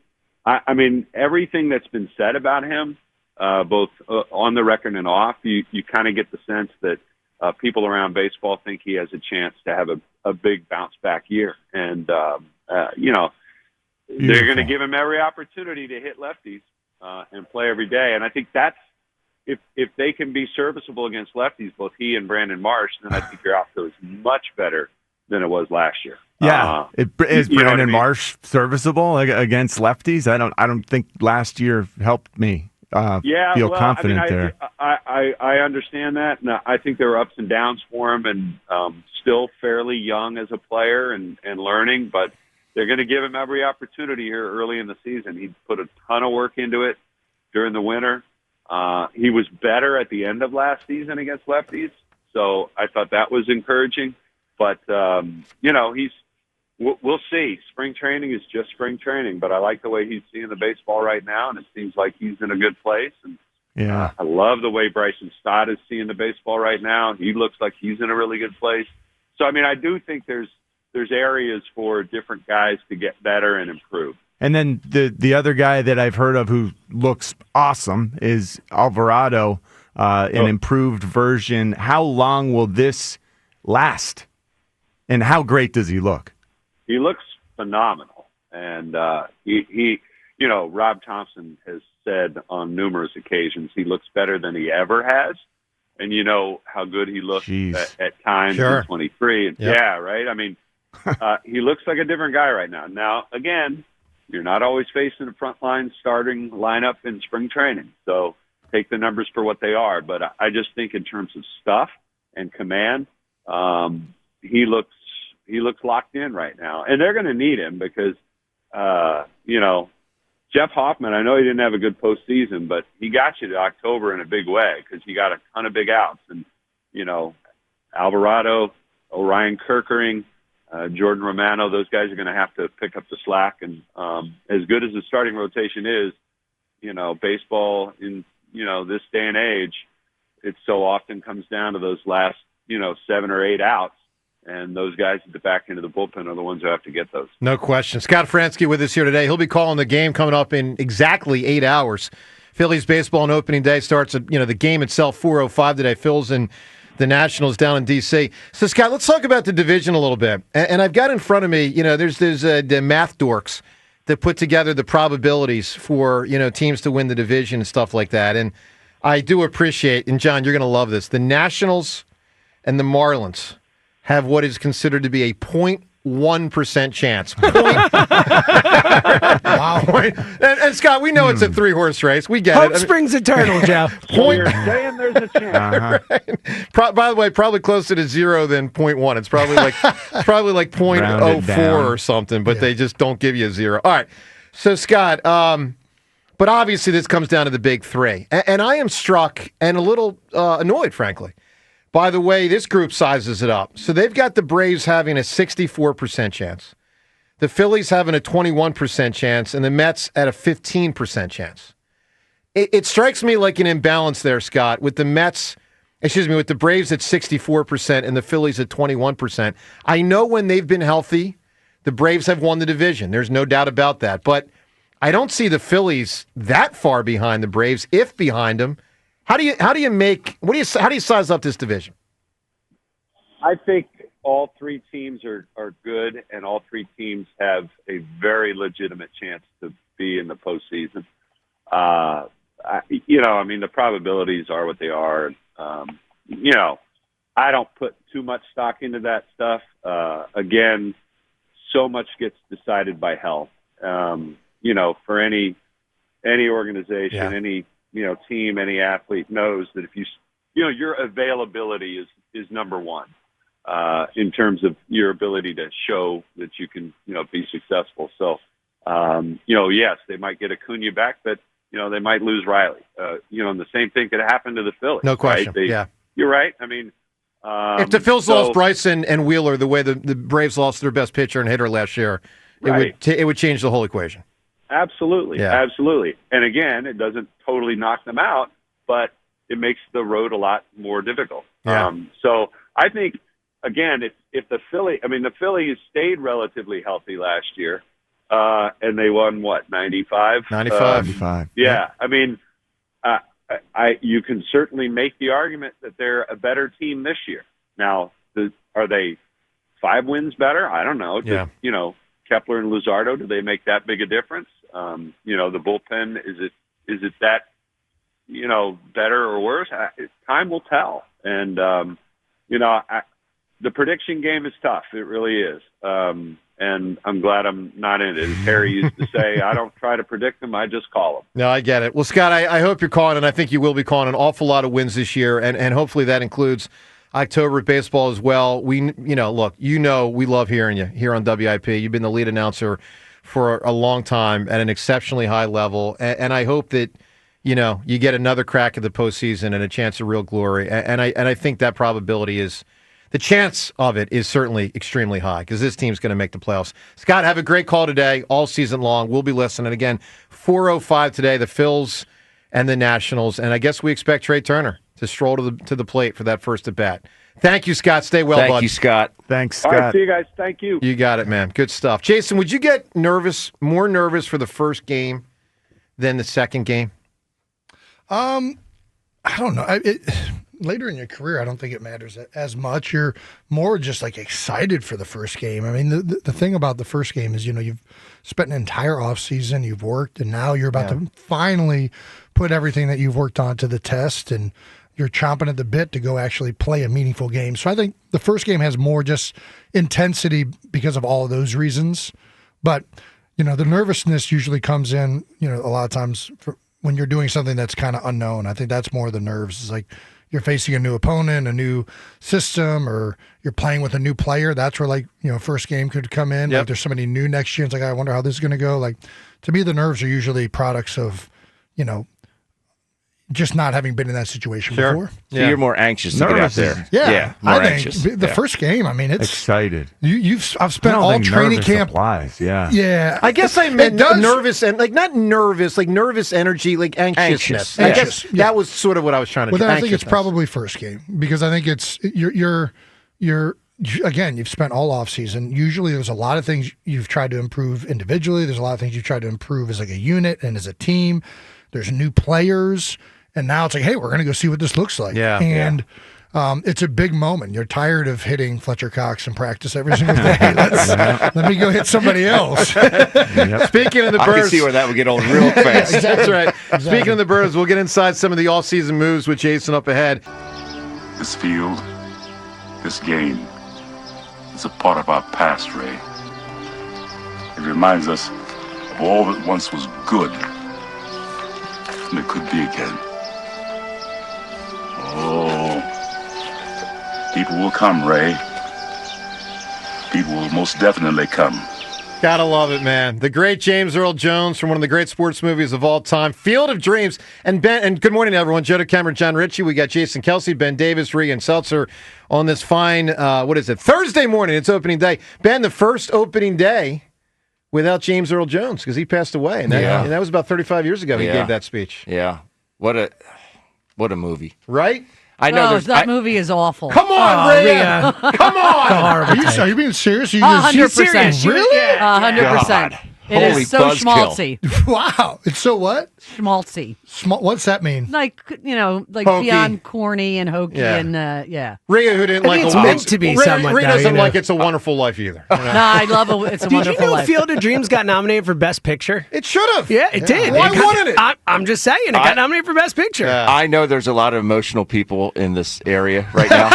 mean, everything that's been said about him, both on the record and off, you kind of get the sense that people around baseball think he has a chance to have a big bounce-back year. And, they're going to give him every opportunity to hit lefties and play every day. And I think that's, if they can be serviceable against lefties, both he and Brandon Marsh, then I think your outfield is much better than it was last year. Yeah, is Brandon Marsh serviceable against lefties? I don't think last year helped me feel confident there. I understand that, and I think there were ups and downs for him, and still fairly young as a player and learning. But they're going to give him every opportunity here early in the season. He put a ton of work into it during the winter. He was better at the end of last season against lefties, so I thought that was encouraging. But, we'll see. Spring training is just spring training, but I like the way he's seeing the baseball right now, and it seems like he's in a good place. And I love the way Bryson Stott is seeing the baseball right now. He looks like he's in a really good place. So, I do think there's areas for different guys to get better and improve. And then the other guy that I've heard of who looks awesome is Alvarado, an improved version. How long will this last? And how great does he look? He looks phenomenal. And he Rob Thompson has said on numerous occasions he looks better than he ever has. And you know how good he looks at times Sure. at 23. And yeah, right? He looks like a different guy right now. Now, again, you're not always facing a frontline starting lineup in spring training. So take the numbers for what they are. But I just think in terms of stuff and command, he looks locked in right now. And they're going to need him because, Jeff Hoffman, I know he didn't have a good postseason, but he got you to October in a big way because he got a ton of big outs. And, Alvarado, Orion Kirkering, Jordan Romano, those guys are going to have to pick up the slack. And as good as the starting rotation is, baseball in, this day and age, it so often comes down to those last, 7 or 8 outs. And those guys at the back end of the bullpen are the ones who have to get those. No question. Scott Fransky with us here today. He'll be calling the game coming up in exactly 8 hours. Phillies baseball on opening day starts at, the game itself, 4:05 today. Phil's and the Nationals down in D.C. So, Scott, let's talk about the division a little bit. And I've got in front of me, there's the math dorks that put together the probabilities for, teams to win the division and stuff like that. And I do appreciate, and John, you're going to love this, the Nationals and the Marlins have what is considered to be a 0.1% chance. Wow. And Scott, we know it's a 3-horse race. We get it. Hope springs eternal, Jeff. You're saying there's a chance. Right. By the way, probably closer to 0 than 0.1. It's probably like 0.04 or something, but they just don't give you a 0. All right. So, Scott, but obviously this comes down to the big three. And I am struck and a little annoyed, frankly, by the way this group sizes it up. So they've got the Braves having a 64% chance, the Phillies having a 21% chance, and the Mets at a 15% chance. It strikes me like an imbalance there, Scott, with the with the Braves at 64% and the Phillies at 21%. I know when they've been healthy, the Braves have won the division. There's no doubt about that. But I don't see the Phillies that far behind the Braves, if behind them. How do you size up this division? I think all three teams are good, and all three teams have a very legitimate chance to be in the postseason. The probabilities are what they are. I don't put too much stock into that stuff. Again, so much gets decided by health. For any organization, any team, any athlete knows that if your availability is number one in terms of your ability to show that you can, be successful. So, yes, they might get Acuna back, but, they might lose Riley. And the same thing could happen to the Phillies. No question. Right? You're right. If the Phils lost Bryson and Wheeler the way the Braves lost their best pitcher and hitter last year, it would change the whole equation. Absolutely. Absolutely. And again, it doesn't totally knock them out, but it makes the road a lot more difficult. Yeah. So I think, again, if the Phillies stayed relatively healthy last year, and they won, 95? 95. Yeah. You can certainly make the argument that they're a better team this year. Now, are they 5 wins better? I don't know. Yeah. Kepler and Luzardo, do they make that big a difference? The bullpen, is it that, better or worse? Time will tell. And, the prediction game is tough. It really is. And I'm glad I'm not in it. As Harry used to say, I don't try to predict them, I just call them. No, I get it. Well, Scott, I hope you're calling, and I think you will be calling an awful lot of wins this year, and hopefully that includes October at baseball as well. We love hearing you here on WIP. You've been the lead announcer for a long time at an exceptionally high level, and I hope that you get another crack at the postseason and a chance of real glory. And I think that probability is. The chance of it is certainly extremely high because this team's going to make the playoffs. Scott, have a great call today, all season long. We'll be listening. Again, 4:05 today, the Phils and the Nationals. And I guess we expect Trey Turner to stroll to the plate for that first at bat. Thank you, Scott. Stay well, bud. Thank you, Scott. Thanks, Scott. All right, see you guys. Thank you. You got it, man. Good stuff. Jason, would you get more nervous for the first game than the second game? I don't know. Later in your career, I don't think it matters as much. You're more just like excited for the first game. I mean, the thing about the first game is, you've spent an entire offseason, you've worked, and now you're about to finally put everything that you've worked on to the test, and you're chomping at the bit to go actually play a meaningful game. So I think the first game has more just intensity because of all of those reasons. But, the nervousness usually comes in, a lot of times when you're doing something that's kind of unknown. I think that's more the nerves. It's like, you're facing a new opponent, a new system, or you're playing with a new player. That's where, first game could come in. Yep. Like, there's somebody new next year. It's like, I wonder how this is going to go. Like, to me, the nerves are usually products of, just not having been in that situation before. So you're more anxious to get out there. Yeah, more I think anxious. the first game. I mean, it's excited. I've spent all training camp. Applies, yeah. Yeah, I guess I meant nervous and not nervous, like nervous energy, like anxiousness. I guess that was sort of what I was trying to. Well, then I think it's probably first game because I think it's you're again, you've spent all off season. Usually, there's a lot of things you've tried to improve individually. There's a lot of things you've tried to improve as like a unit and as a team. There's new players. And now it's like, hey, we're going to go see what this looks like. Yeah, and it's a big moment. You're tired of hitting Fletcher Cox in practice every single day. Let me go hit somebody else. Speaking of the Birds. I can see where that would get old real fast. That's right. Exactly. Speaking of the Birds, we'll get inside some of the off-season moves with Jason up ahead. This field, this game, is a part of our past, Ray. It reminds us of all that once was good, and it could be again. Oh, people will come, Ray. People will most definitely come. Gotta love it, man. The great James Earl Jones from one of the great sports movies of all time, Field of Dreams. And good morning to everyone. Joe DeCamara, John Ritchie. We got Jason Kelce, Ben Davis, Regan Seltzer on this fine, Thursday morning. It's opening day. Ben, the first opening day without James Earl Jones because he passed away. And that was about 35 years ago he gave that speech. Yeah. What a movie. Right? I know that movie is awful. Come on, Ray. Come on. Are you being serious? 100%. Really? 100%. It Holy is so buzzkill. schmaltzy. Wow. It's so what? Schmaltzy. What's that mean? Like, Hokey. beyond corny and hokey and, Rhea, who didn't I think it's meant to be somewhat, Rhea though, doesn't like It's a Wonderful Life either. No, I love It's a Did Wonderful you know Life. Field of Dreams got nominated for Best Picture? It should have. Yeah, it did. Why wouldn't it? I'm just saying, it got nominated for Best Picture. Yeah. I know there's a lot of emotional people in this area right now.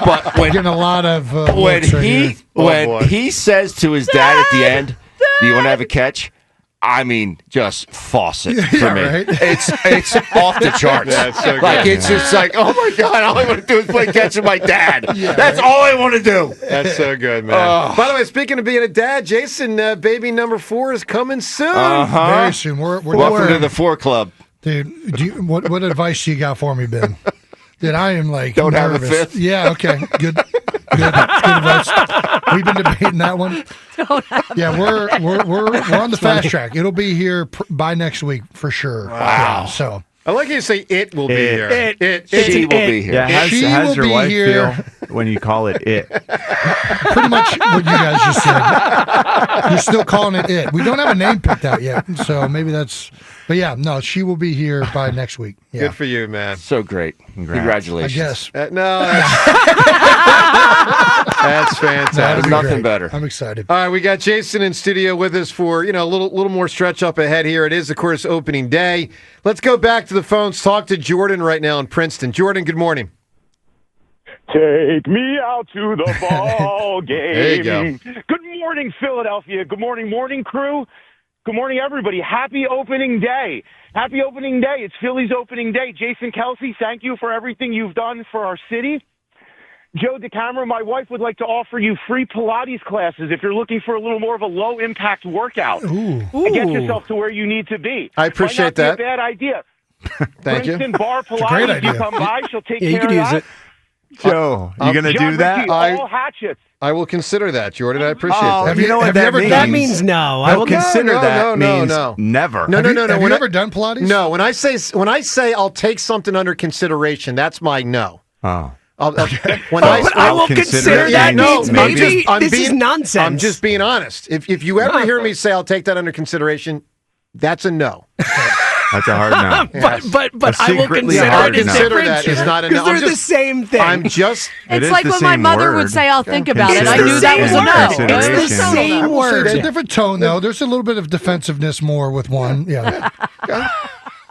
But when Getting a lot of when looks right here. he says to his dad at the end, "Do you want to have a catch?" I mean, just faucet for me. Right? It's off the charts. Yeah, it's so good. Like it's just like, oh my god, all I want to do is play catch with my dad. Yeah, That's all I want to do. That's so good, man. By the way, speaking of being a dad, Jason, baby number 4 is coming soon. Very soon. We're Welcome to the 4 Club. Dude, what advice do you got for me, Ben? Dude, I am like Don't nervous. have a fifth? Yeah, okay. Good advice. We've been debating that one. Yeah, we're on the fast track. It'll be here by next week for sure. Wow. Yeah, so I like you say it will be here. She will be here. Yeah, She how's will your be wife here. feel when you call it it? pretty much what you guys just said. You're still calling it. We don't have a name picked out yet, so maybe that's. But yeah, no, she will be here by next week. Yeah. Good for you, man. So great. Congratulations. I guess. No, that's fantastic. That'll be Nothing great. better. I'm excited. All right, we got Jason in studio with us for a little more stretch up ahead here. It is, of course, opening day. Let's go back to the phones. Talk to Jordan right now in Princeton. Jordan, good morning. Take me out to the ball game. There you go. Good morning, Philadelphia. Good morning, morning crew. Good morning, everybody. Happy opening day. Happy opening day. It's Phillies opening day. Jason Kelce, thank you for everything you've done for our city. Joe DeCamara, my wife would like to offer you free Pilates classes if you're looking for a little more of a low-impact workout. Ooh. And get yourself to where you need to be. I appreciate that. Might not be a bad idea. Thank you. Princeton Bar great Pilates, idea. you come by, she'll take Yeah, you care could of use that. it. Joe, you going to John do that? Ritchie, all hatchets. I will consider that, Jordan. I appreciate Oh, that. you know what have that you ever means? done- That means no. I No, will consider no, that no, means no. never. No, Have you when I- ever done Pilates? No, when I say I'll take something under consideration, that's my no. Oh. When I will consider that means maybe. This is nonsense. I'm just being honest. If you ever hear me say I'll take that under consideration, that's a no. That's a hard no. But I will secretly consider hard it. no. Consider that is not a no. Because they're I'm the just- same thing. I'm just. It It's is like the when my same mother word. would say, I'll think about it. It's I the knew that was a same no. word. It's the Consideration. same I will say word. there's a different tone, though. There's a little bit of defensiveness more with one. Yeah.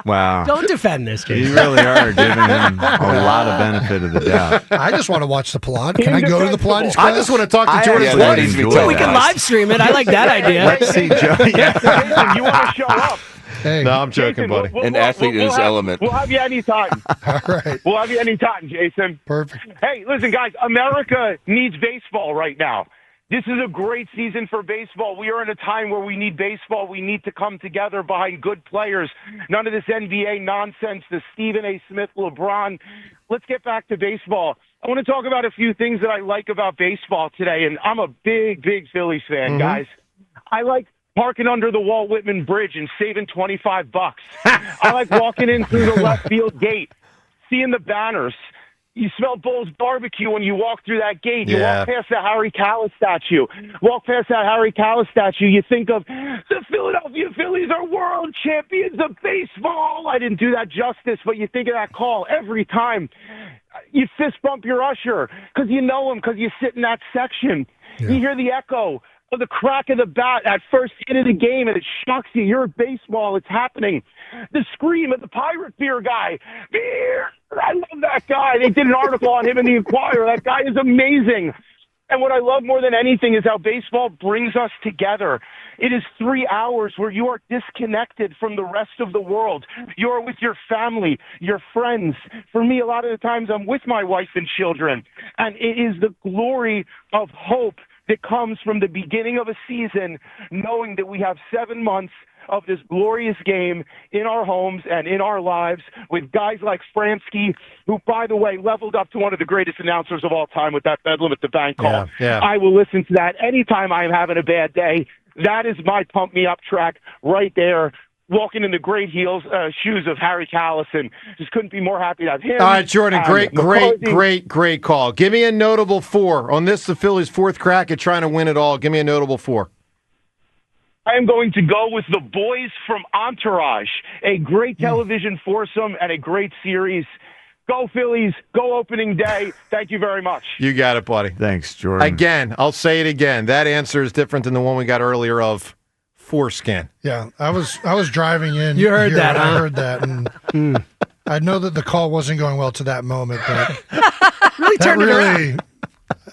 Wow. Don't defend this, Jason. You really are giving him a lot of benefit of the doubt. I just want to watch the Pilates. Can I go to the Pilates class? I just want to talk to Jordan. yeah, that needs to be We can live stream it. I like that idea. Let's see, Joe. Yeah. Jason, you want to show up? Hey, No, I'm joking, Jason, buddy. An athlete in his element. We'll have you anytime. all right. We'll have you anytime, Jason. Perfect. Hey, listen, guys, America needs baseball right now. This is a great season for baseball. We are in a time where we need baseball. We need to come together behind good players. None of this NBA nonsense, the Stephen A. Smith, LeBron. Let's get back to baseball. I want to talk about a few things that I like about baseball today, and I'm a big, big Phillies fan, guys. I like parking under the Walt Whitman Bridge and saving $25. I like walking in through the left field gate, seeing the banners. You smell Bull's barbecue when you walk through that gate. You Yeah. walk past the Harry Kalas statue. Walk past that Harry Kalas statue. You think of the Philadelphia Phillies are world champions of baseball. I didn't do that justice, but you think of that call every time. You fist bump your usher because you know him because you sit in that section. You hear the echo of the crack of the bat at first hit of the game, and it shocks you. You're at baseball. It's happening. The scream of the pirate beer guy. Beer! I love that guy. They did an article on him in the Inquirer. That guy is amazing. And what I love more than anything is how baseball brings us together. It is 3 hours where you are disconnected from the rest of the world. You are with your family, your friends. For me, a lot of the times I'm with my wife and children. And it is the glory of hope that comes from the beginning of a season, knowing that we have 7 months of this glorious game in our homes and in our lives with guys like Fransky, who, by the way, leveled up to one of the greatest announcers of all time with that Bedlam at the Bank call. Yeah. I will listen to that anytime I am having a bad day. That is my pump me up track right there. Walking in the great shoes of Harry Kalas, and just couldn't be more happy to have him. All right, Jordan, great call. Give me a notable 4. On this, the Phillies' 4th crack at trying to win it all. Give me a notable 4. I am going to go with the boys from Entourage, a great television foursome and a great series. Go Phillies, go opening day. Thank you very much. You got it, buddy. Thanks, Jordan. Again, I'll say it again. That answer is different than the one we got earlier of foreskin. Yeah, I was driving in. You heard here, that, and huh? I heard that, and I know that the call wasn't going well to that moment, but Really that turned it around. really.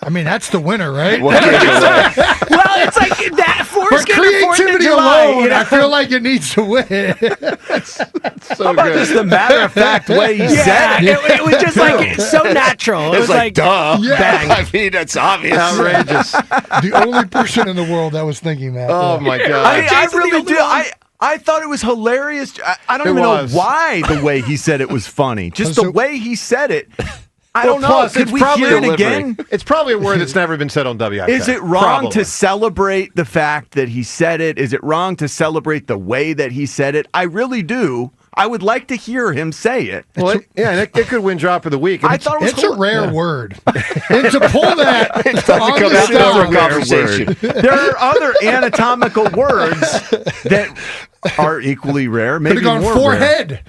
I mean, that's the winner, right? Well, it's like that. For Foreskin to 4th of creativity July, alone, you know? I feel like it needs to win. So How about good. just the matter-of-fact way he Yeah, said it? it was just like so natural. It was like duh. Yeah. bang. I mean, that's obvious. Outrageous. The only person in the world that was thinking that. Oh, Yeah. my God. I Jason, the really only do. one- I thought it was hilarious. I don't It even was. know why the way he said it was funny. Just So- the way he said it. I Well, don't know. plus, Could it's we probably hear it delivery. again? It's probably a word that's never been said on WIP. Is it wrong Probably. to celebrate the fact that he said it? Is it wrong to celebrate the way that he said it? I really do. I would like to hear him say it. Well, and it could win drop of the week. I thought it was It's a rare word. And to pull that It doesn't on come the out in stop, a conversation. There are other anatomical words that are equally rare, maybe could have gone more forehead.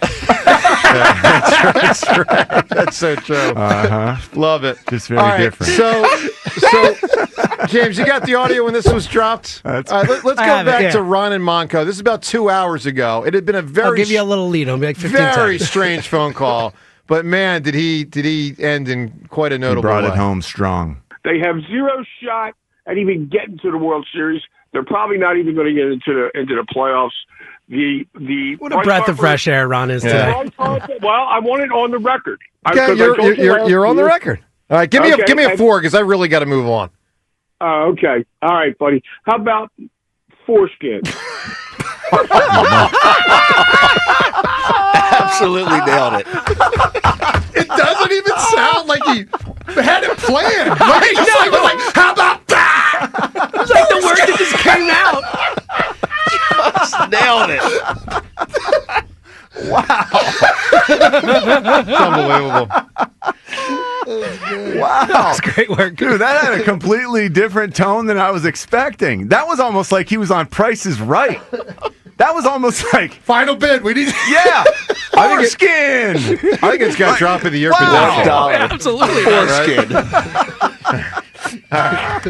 That's right. That's so true. Uh-huh. Love it. Just very All right, different. So, James, you got the audio when this was dropped? That's- All right, let's I go have it, back yeah. to Ron and Monco. This is about 2 hours ago. It had been a I'll very, give you a little lead. I'll be like 15 very seconds. strange phone call. But, man, did he end in quite a He notable brought way. it home strong. They have zero shot at even getting to the World Series. They're probably not even going to get into the playoffs. What a breath of fresh air Ron is today. Well, I want it on the record. Okay, you're on the record. All right, give me a 4 because I really got to move on. Okay, all right, buddy. How about foreskin? Absolutely nailed it. It doesn't even sound like he had it planned. Like, how about that? It's like the word that just came out. Just nailed it. Wow. It's unbelievable. Wow. That's great work. Dude, that had a completely different tone than I was expecting. That was almost like he was on Price is Right. That was almost like final bid. We need foreskin. I think it's got drop of the year. Wow. Absolutely. Foreskin. All right.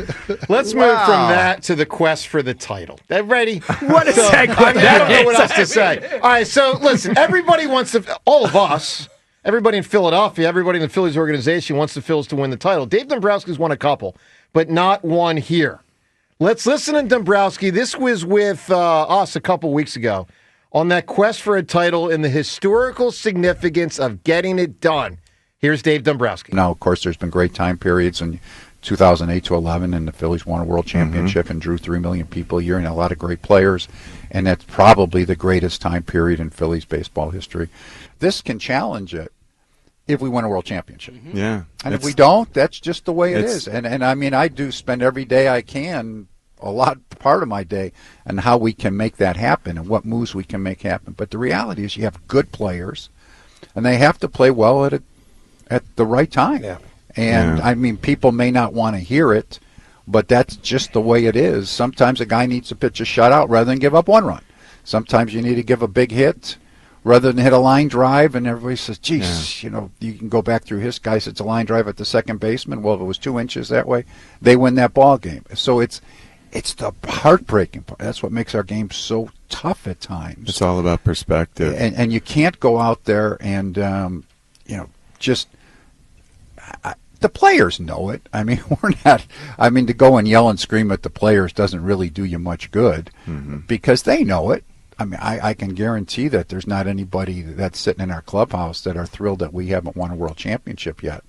Let's move from that to the quest for the title. Ready? What a segue. I don't know what else to say. All right, so listen, everybody wants to, all of us, everybody in Philadelphia, everybody in the Phillies organization wants the Phillies to win the title. Dave Dombrowski's won a couple, but not one here. Let's listen to Dombrowski. This was with us a couple weeks ago on that quest for a title and the historical significance of getting it done. Here's Dave Dombrowski. Now, of course, there's been great time periods in 2008 to 11, and the Phillies won a world championship and drew 3 million people a year and a lot of great players, and that's probably the greatest time period in Phillies baseball history. This can challenge it if we win a world championship. Yeah. And if we don't, that's just the way it is. And I mean, I do spend every day I can, part of my day, on how we can make that happen and what moves we can make happen. But the reality is you have good players, and they have to play well at the right time. Yeah. And, I mean, people may not want to hear it, but that's just the way it is. Sometimes a guy needs to pitch a shutout rather than give up 1 run. Sometimes you need to give a big hit rather than hit a line drive, and everybody says, geez, you know, you can go back through his guys. It's a line drive at the second baseman. Well, if it was 2 inches that way, they win that ball game. So it's the heartbreaking part. That's what makes our game so tough at times. It's all about perspective. And you can't go out there and, just the players know it. I mean, to go and yell and scream at the players doesn't really do you much good because they know it. I mean, I can guarantee that there's not anybody that's sitting in our clubhouse that are thrilled that we haven't won a world championship yet.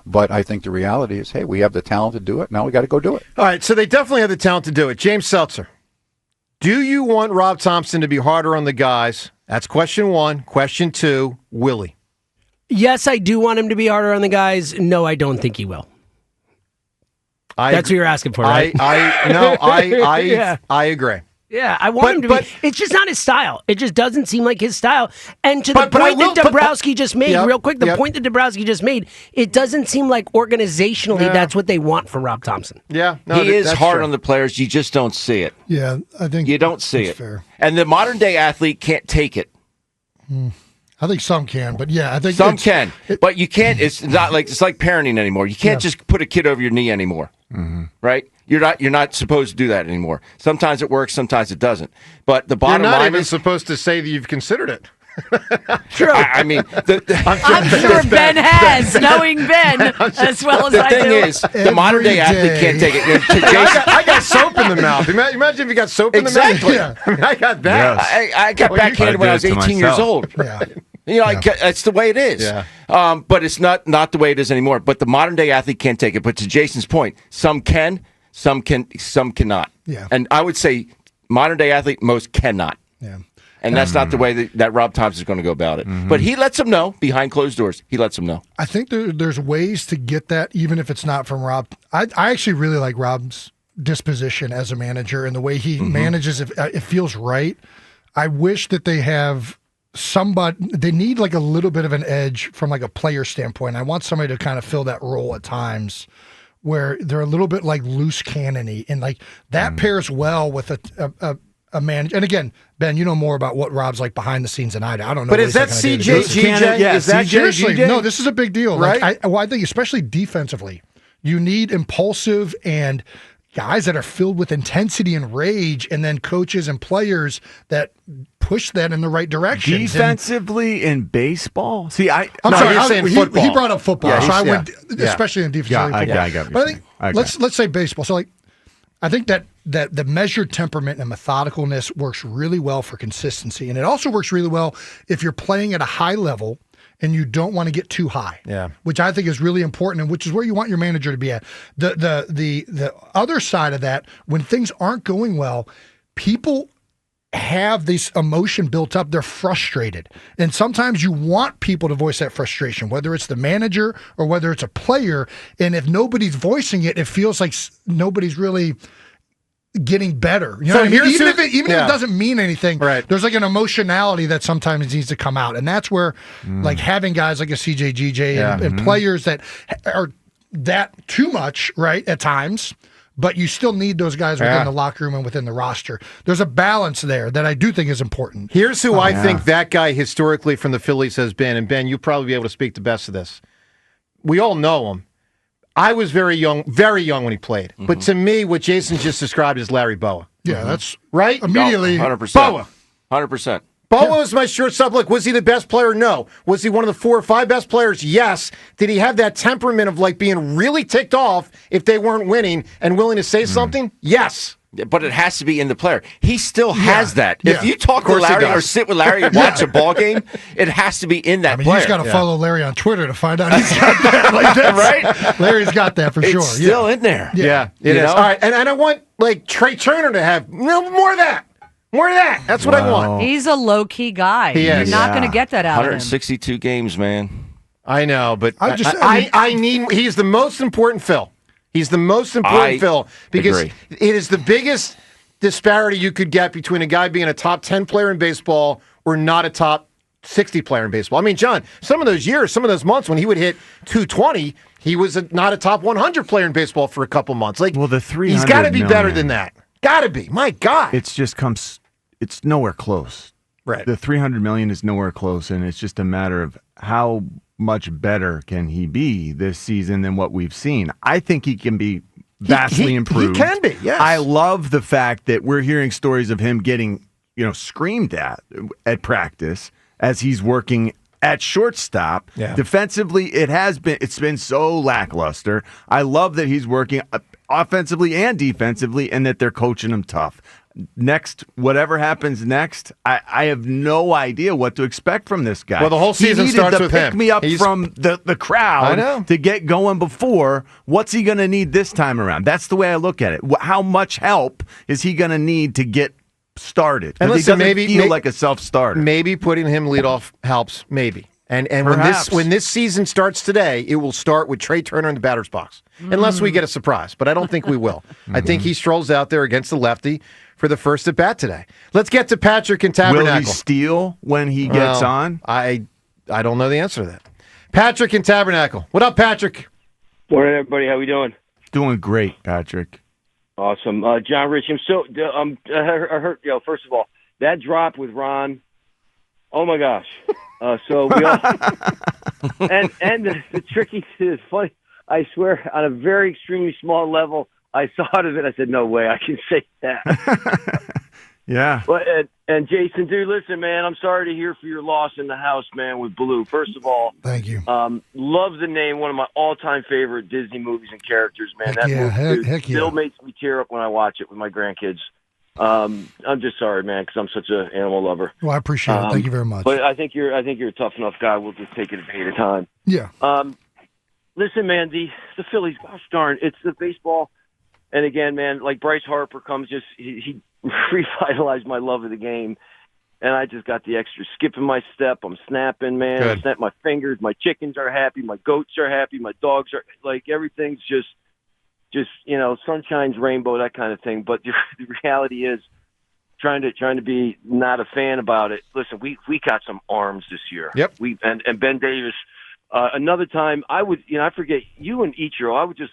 But I think the reality is, hey, we have the talent to do it. Now we got to go do it. All right, so they definitely have the talent to do it. James Seltzer, do you want Rob Thompson to be harder on the guys? That's question 1. Question 2, Willie. Yes, I do want him to be harder on the guys. No, I don't think he will. That's what you're asking for, right? I agree. Yeah, I want him to be. It's just not his style. It just doesn't seem like his style. And to the point that Dombrowski just made, real quick, the point that Dombrowski just made, it doesn't seem like organizationally that's what they want from Rob Thompson. Yeah, he is hard on the players. You just don't see it. Yeah, I think you don't see it. Fair. And the modern day athlete can't take it. I think some can, but yeah, I think some can, but you can't. It's not like parenting anymore. You can't just put a kid over your knee anymore, right? You're not supposed to do that anymore. Sometimes it works, sometimes it doesn't. But the bottom line is, you're not even supposed to say that you've considered it. True. I mean, I'm sure Ben has, knowing Ben as well as I do. The thing is, the modern day athlete can't take it. I got soap in the mouth. Imagine if you got soap in the mouth. Yeah. I mean, I got that. Yes. I got backhanded when I was 18 years old. Yeah. You know, it's the way it is. Yeah. But it's not the way it is anymore. But the modern day athlete can't take it. But to Jason's point, some can, some cannot. Yeah. And I would say modern day athlete, most cannot. Yeah. And that's not the way that Rob Thompson's going to go about it. But he lets them know behind closed doors. He lets them know. I think there's ways to get that, even if it's not from Rob. I actually really like Rob's disposition as a manager and the way he manages. It feels right. I wish that they have somebody. They need like a little bit of an edge from like a player standpoint. I want somebody to kind of fill that role at times where they're a little bit like loose cannon-y, and like that pairs well with a manager. And again, Ben, you know more about what Rob's like behind the scenes than I do. I don't know. But is that CJ? Yeah, is that seriously? GJ? No, this is a big deal, right? I think especially defensively, you need impulsive and guys that are filled with intensity and rage, and then coaches and players that push that in the right direction. Defensively in baseball? See, I'm sorry, you're saying football. He brought up football, Yeah, so I went, especially in defensive football. I got but I think let's say baseball. So like, I think that the measured temperament and methodicalness works really well for consistency. And it also works really well if you're playing at a high level and you don't want to get too high. Yeah. Which I think is really important, and which is where you want your manager to be at. The other side of that, when things aren't going well, people have this emotion built up. They're frustrated. And sometimes you want people to voice that frustration, whether it's the manager or whether it's a player. And if nobody's voicing it, it feels like nobody's really getting better. You know So what I mean? here's Even if it doesn't mean anything, there's like an emotionality that sometimes needs to come out. And that's where like having guys like a CJ, and players that are that too much, right, at times, but you still need those guys within the locker room and within the roster. There's a balance there that I do think is important. Here's who I think that guy historically from the Phillies has been, and Ben, you'll probably be able to speak the best of this. We all know him. I was very young when he played. Mm-hmm. But to me, what Jason just described is Larry Bowa. Yeah, that's right. Immediately, 100%. Bowa. 100%. Bowa was my shortstop. Look, was he the best player? No. Was he one of the 4 or 5 best players? Yes. Did he have that temperament of like being really ticked off if they weren't winning and willing to say something? Yes. But it has to be in the player. He still has that. Yeah. If you talk to Larry or sit with Larry and watch a ball game, it has to be in that player. You just got to follow Larry on Twitter to find out he's got that. Like right? Larry's got that for sure. It's still in there. Yeah, it is. All right, and I want like Trey Turner to have more of that. More of that. That's what I want. He's a low-key guy. He You're is. not going to get that out of him. 162 games, man. I know, but I need. He's the most important Phil. He's the most important Phil because agree. It is the biggest disparity you could get between a guy being a top 10 player in baseball or not a top 60 player in baseball. I mean, John, some of those years, some of those months when he would hit 220, he was not a top 100 player in baseball for a couple months. Like, well, the 300 he's got to be better million. than that. Got to be. My God. It's nowhere close. Right. The 300 million is nowhere close, and it's just a matter of how much better can he be this season than what we've seen. I think he can be vastly improved. He can be, yes. I love the fact that we're hearing stories of him getting, screamed at practice as he's working at shortstop. Yeah. Defensively, it's been so lackluster. I love that he's working offensively and defensively and that they're coaching him tough. Next, whatever happens next, I have no idea what to expect from this guy. Well, the whole season starts with him. He needed to pick me up from the crowd to get going before. What's he going to need this time around? That's the way I look at it. How much help is he going to need to get started? And listen, he doesn't feel like a self-starter. Maybe putting him leadoff helps, maybe. And when this season starts today, it will start with Trey Turner in the batter's box. Unless we get a surprise, but I don't think we will. I think he strolls out there against the lefty for the first at bat today. Let's get to Patrick in Tabernacle. Will he steal when he gets on? I don't know the answer to that. Patrick in Tabernacle. What up, Patrick? Morning, everybody. How we doing? Doing great, Patrick. Awesome. John Ritchie, I heard, first of all, that drop with Ron, oh my gosh. So we all, and the tricky thing is funny. I swear, on a very extremely small level, I thought of it. I said, "No way, I can say that." Yeah. But and Jason, dude, listen, man. I'm sorry to hear for your loss in the house, man. With Blue. First of all, thank you. Love the name. One of my all-time favorite Disney movies and characters, man. Heck Still makes me tear up when I watch it with my grandkids. I'm just sorry, man, because I'm such an animal lover. Well, I appreciate it. Thank you very much. But I think you're a tough enough guy. We'll just take it a day at a time. Yeah. Listen, man, the Phillies, gosh darn, it's the baseball. And again, man, like Bryce Harper he revitalized my love of the game. And I just got the extra skip in my step. I'm snapping, man. Good. I snap my fingers. My chickens are happy. My goats are happy. My dogs are, like, everything's just sunshine's rainbow, that kind of thing. But the reality is, trying to be not a fan about it. Listen, we got some arms this year. Yep. And Ben Davis. Another time, I would, I forget you and Ichiro. I would just,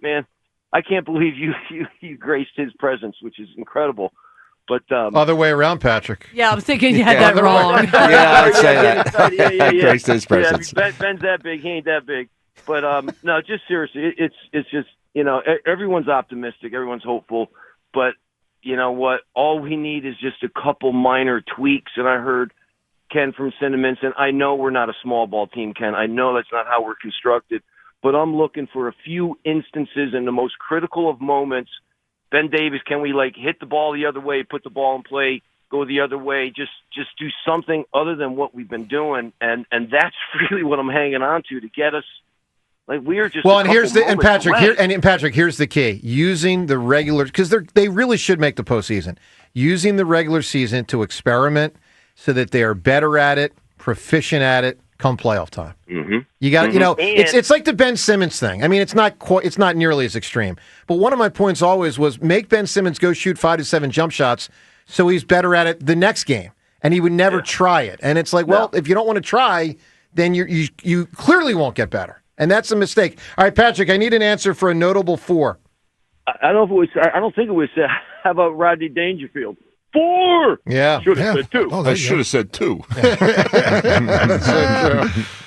man, I can't believe you graced his presence, which is incredible. But other way around, Patrick. Yeah, I'm thinking you had that wrong. Yeah, I'd say that. Yeah. Graced his presence. Yeah, Ben's that big. He ain't that big. But no, just seriously, it's just everyone's optimistic, everyone's hopeful, but you know what? All we need is just a couple minor tweaks. And I heard Ken from Sentiments, and I know we're not a small ball team, Ken. I know that's not how we're constructed, but I'm looking for a few instances in the most critical of moments Ben Davis, can we hit the ball the other way, put the ball in play, go the other way, just do something other than what we've been doing, and that's really what I'm hanging on to get us. We are just and Patrick, here's the key: using the regular, because they really should make the postseason. Using the regular season to experiment so that they are better at it, proficient at it, come playoff time. Mm-hmm. You got, it's like the Ben Simmons thing. I mean, it's not nearly as extreme. But one of my points always was make Ben Simmons go shoot 5 to 7 jump shots so he's better at it the next game, and he would never try it. And it's like, if you don't want to try, then you clearly won't get better, and that's a mistake. All right, Patrick, I need an answer for a notable 4. I don't think it was. How about Rodney Dangerfield? 4. Yeah. Should have said 2. I should have said 2.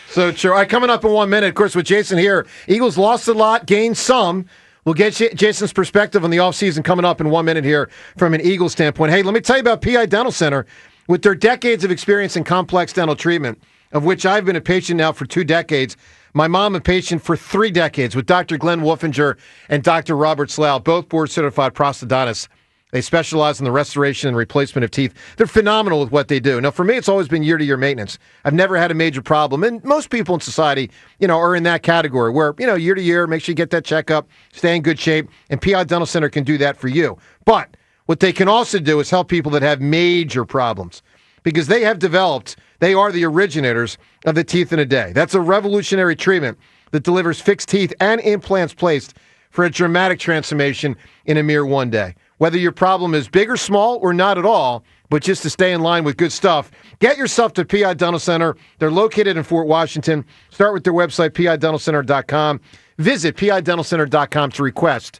So true. All right, coming up in 1 minute, of course, with Jason here. Eagles lost a lot, gained some. We'll get Jason's perspective on the offseason coming up in 1 minute here from an Eagles standpoint. Hey, let me tell you about PI Dental Center. With their decades of experience in complex dental treatment, of which I've been a patient now for 2 decades, my mom a patient for 3 decades with Dr. Glenn Wolfinger and Dr. Robert Slough, both board-certified prosthodontists. They specialize in the restoration and replacement of teeth. They're phenomenal with what they do. Now, for me, it's always been year-to-year maintenance. I've never had a major problem. And most people in society, are in that category where, year-to-year, make sure you get that checkup, stay in good shape, and PI Dental Center can do that for you. But what they can also do is help people that have major problems because they are the originators of the teeth in a day. That's a revolutionary treatment that delivers fixed teeth and implants placed for a dramatic transformation in a mere 1 day. Whether your problem is big or small or not at all, but just to stay in line with good stuff, get yourself to PI Dental Center. They're located in Fort Washington. Start with their website, pidentalcenter.com. Visit pidentalcenter.com to request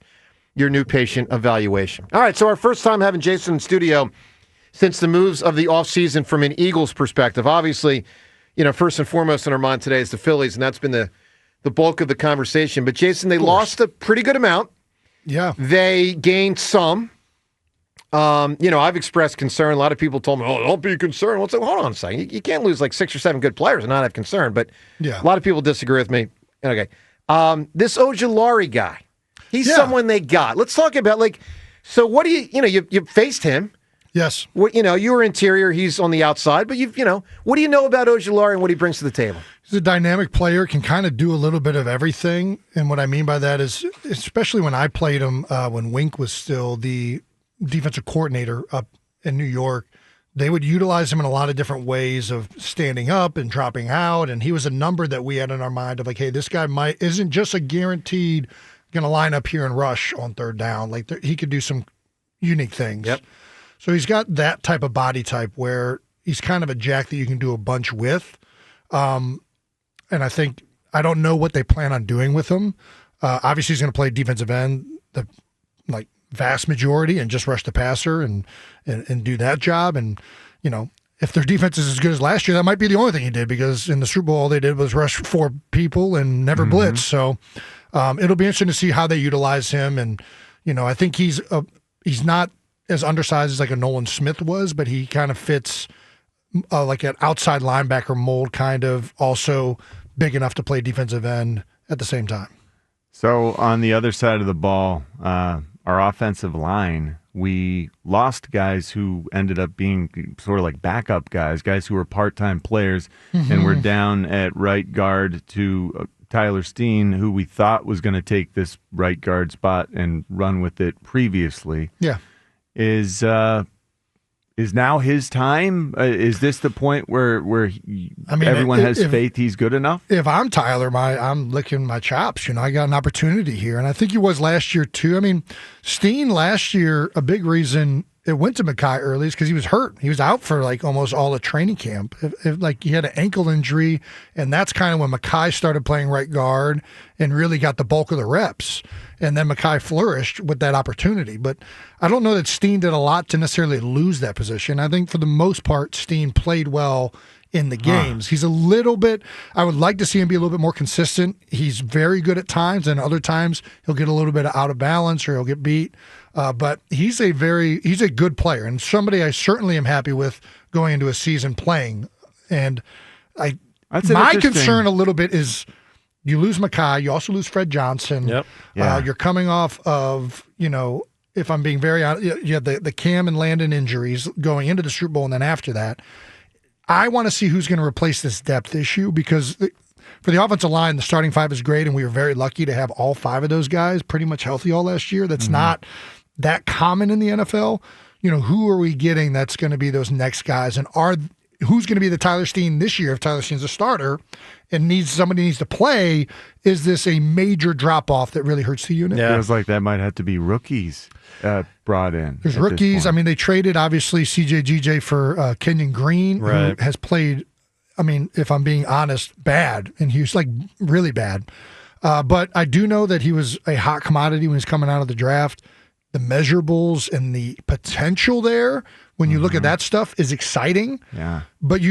your new patient evaluation. All right, so our first time having Jason in studio since the moves of the offseason from an Eagles perspective. Obviously, first and foremost in our mind today is the Phillies, and that's been the bulk of the conversation. But, Jason, they lost a pretty good amount. Yeah. They gained some. I've expressed concern. A lot of people told me, don't be concerned. Hold on a second. You can't lose 6 or 7 good players and not have concern. But a lot of people disagree with me. Okay. This Ojulari guy, he's someone they got. Let's talk about, so what do you faced him. Yes. You were interior, he's on the outside, but what do you know about Ojulari and what he brings to the table? He's a dynamic player, can kind of do a little bit of everything. And what I mean by that is, especially when I played him, when Wink was still the defensive coordinator up in New York, they would utilize him in a lot of different ways of standing up and dropping out. And he was a number that we had in our mind of hey, this guy isn't just a guaranteed going to line up here and rush on third down. He could do some unique things. Yep. So he's got that type of body type where he's kind of a jack that you can do a bunch with. And I don't know what they plan on doing with him. Obviously, he's going to play defensive end, the vast majority, and just rush the passer and do that job. And, if their defense is as good as last year, that might be the only thing he did because in the Super Bowl, all they did was rush 4 people and never blitz. So it'll be interesting to see how they utilize him. And, I think he's not as undersized as a Nolan Smith was, but he kind of fits an outside linebacker mold, kind of also big enough to play defensive end at the same time. So on the other side of the ball, our offensive line, we lost guys who ended up being sort of like backup guys who were part-time players, and we're down at right guard to Tyler Steen, who we thought was going to take this right guard spot and run with it previously. Yeah. Is now his time? Is this the point where everyone has faith he's good enough? If I'm Tyler, I'm licking my chops. I got an opportunity here, and I think he was last year too. Steen last year, a big reason it went to Mekhi early is because he was hurt. He was out for almost all of training camp. He had an ankle injury, and that's kind of when Mekhi started playing right guard and really got the bulk of the reps. And then Mekhi flourished with that opportunity. But I don't know that Steen did a lot to necessarily lose that position. I think for the most part, Steen played well in the games. He's a little bit, I would like to see him be a little bit more consistent. He's very good at times, and other times he'll get a little bit out of balance or he'll get beat. But he's a good player, and somebody I certainly am happy with going into a season playing. And my concern a little bit is you lose Mekhi, you also lose Fred Johnson. Yep. Yeah. You're coming off of, if I'm being very honest, you had the Cam and Landon injuries going into the Super Bowl, and then after that, I want to see who's going to replace this depth issue, because for the offensive line, the starting five is great, and we were very lucky to have all five of those guys pretty much healthy all last year. That's not that common in the NFL. Who are we getting that's going to be those next guys, and who's going to be the Tyler Steen this year if Tyler Steen's a starter and somebody needs to play? Is this a major drop-off that really hurts the unit? Yeah. It feels like that might have to be rookies brought in. There's rookies. I mean, they traded, obviously, CJ GJ for Kenyon Green, who has played, if I'm being honest, bad. And he was, really bad. But I do know that he was a hot commodity when he was coming out of the draft. The measurables and the potential there, when you look at that stuff, is exciting. Yeah. But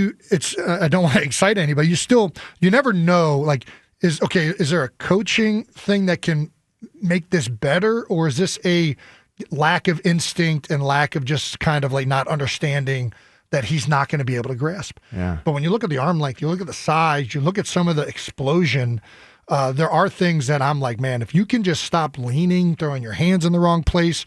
I don't want to excite anybody. You never know, is there a coaching thing that can make this better, or is this a lack of instinct and lack of just kind of not understanding that he's not going to be able to grasp? Yeah. But when you look at the arm length, you look at the size, you look at some of the explosion, there are things that I'm like, man, if you can just stop leaning, throwing your hands in the wrong place,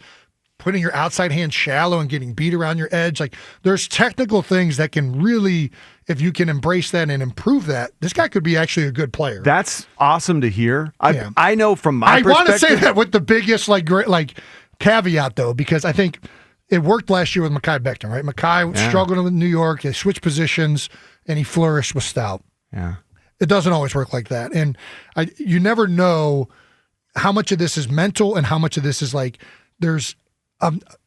putting your outside hand shallow and getting beat around your edge, there's technical things that can really, if you can embrace that and improve that, this guy could be actually a good player. That's awesome to hear. I know from my perspective. I want to say that with the biggest caveat, though, because I think it worked last year with Mekhi Becton, right? Mekhi struggled with New York. They switched positions, and he flourished with Stout. Yeah. It doesn't always work like that. And you never know how much of this is mental and how much of this is there's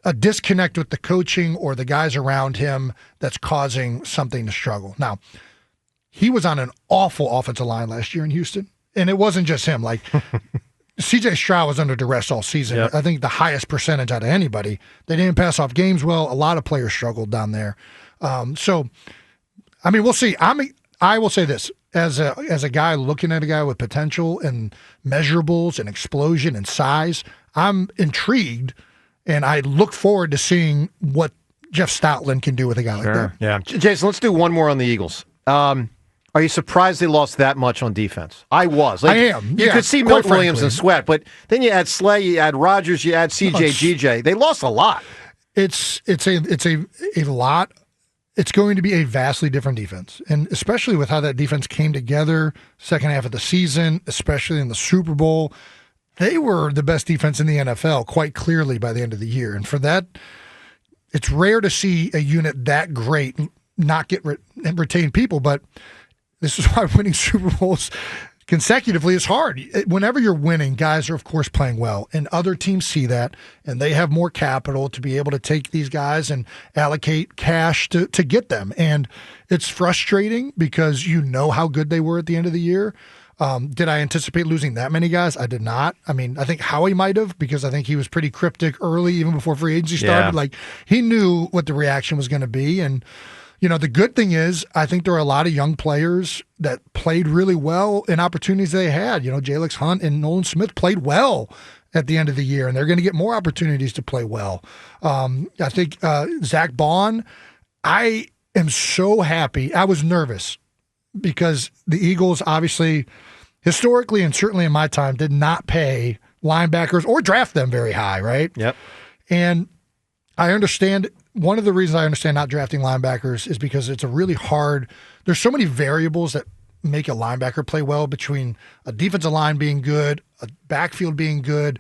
a disconnect with the coaching or the guys around him that's causing something to struggle. Now, he was on an awful offensive line last year in Houston, and it wasn't just him. C.J. Stroud was under duress all season. Yep. I think the highest percentage out of anybody. They didn't pass off games well. A lot of players struggled down there. We'll see. I will say this. As a guy looking at a guy with potential and measurables and explosion and size, I'm intrigued, and I look forward to seeing what Jeff Stoutland can do with a guy like that. Yeah. Jason, let's do one more on the Eagles. Are you surprised they lost that much on defense? I was. I am. You could see Milton Williams and Sweat, but then you add Slay, you add Rodgers, you add CJ GJ. They lost a lot. It's a lot. It's going to be a vastly different defense, and especially with how that defense came together second half of the season, especially in the Super Bowl. They were the best defense in the NFL quite clearly by the end of the year, and for that, it's rare to see a unit that great not get retain people, but this is why winning Super Bowls consecutively is hard. Whenever you're winning, guys are, of course, playing well, and other teams see that, and they have more capital to be able to take these guys and allocate cash to get them. And it's frustrating because you know how good they were at the end of the year. Did I anticipate losing that many guys? I did not. I think Howie might have, because I think he was pretty cryptic early, even before free agency started. Yeah. He knew what the reaction was going to be, and the good thing is, I think there are a lot of young players that played really well in opportunities they had. Jalix Hunt and Nolan Smith played well at the end of the year, and they're going to get more opportunities to play well. I think Zach Bond, I am so happy. I was nervous because the Eagles, obviously, historically and certainly in my time, did not pay linebackers or draft them very high, right? Yep. And I understand. One of the reasons I understand not drafting linebackers is because it's a really hard. There's so many variables that make a linebacker play well, between a defensive line being good, a backfield being good,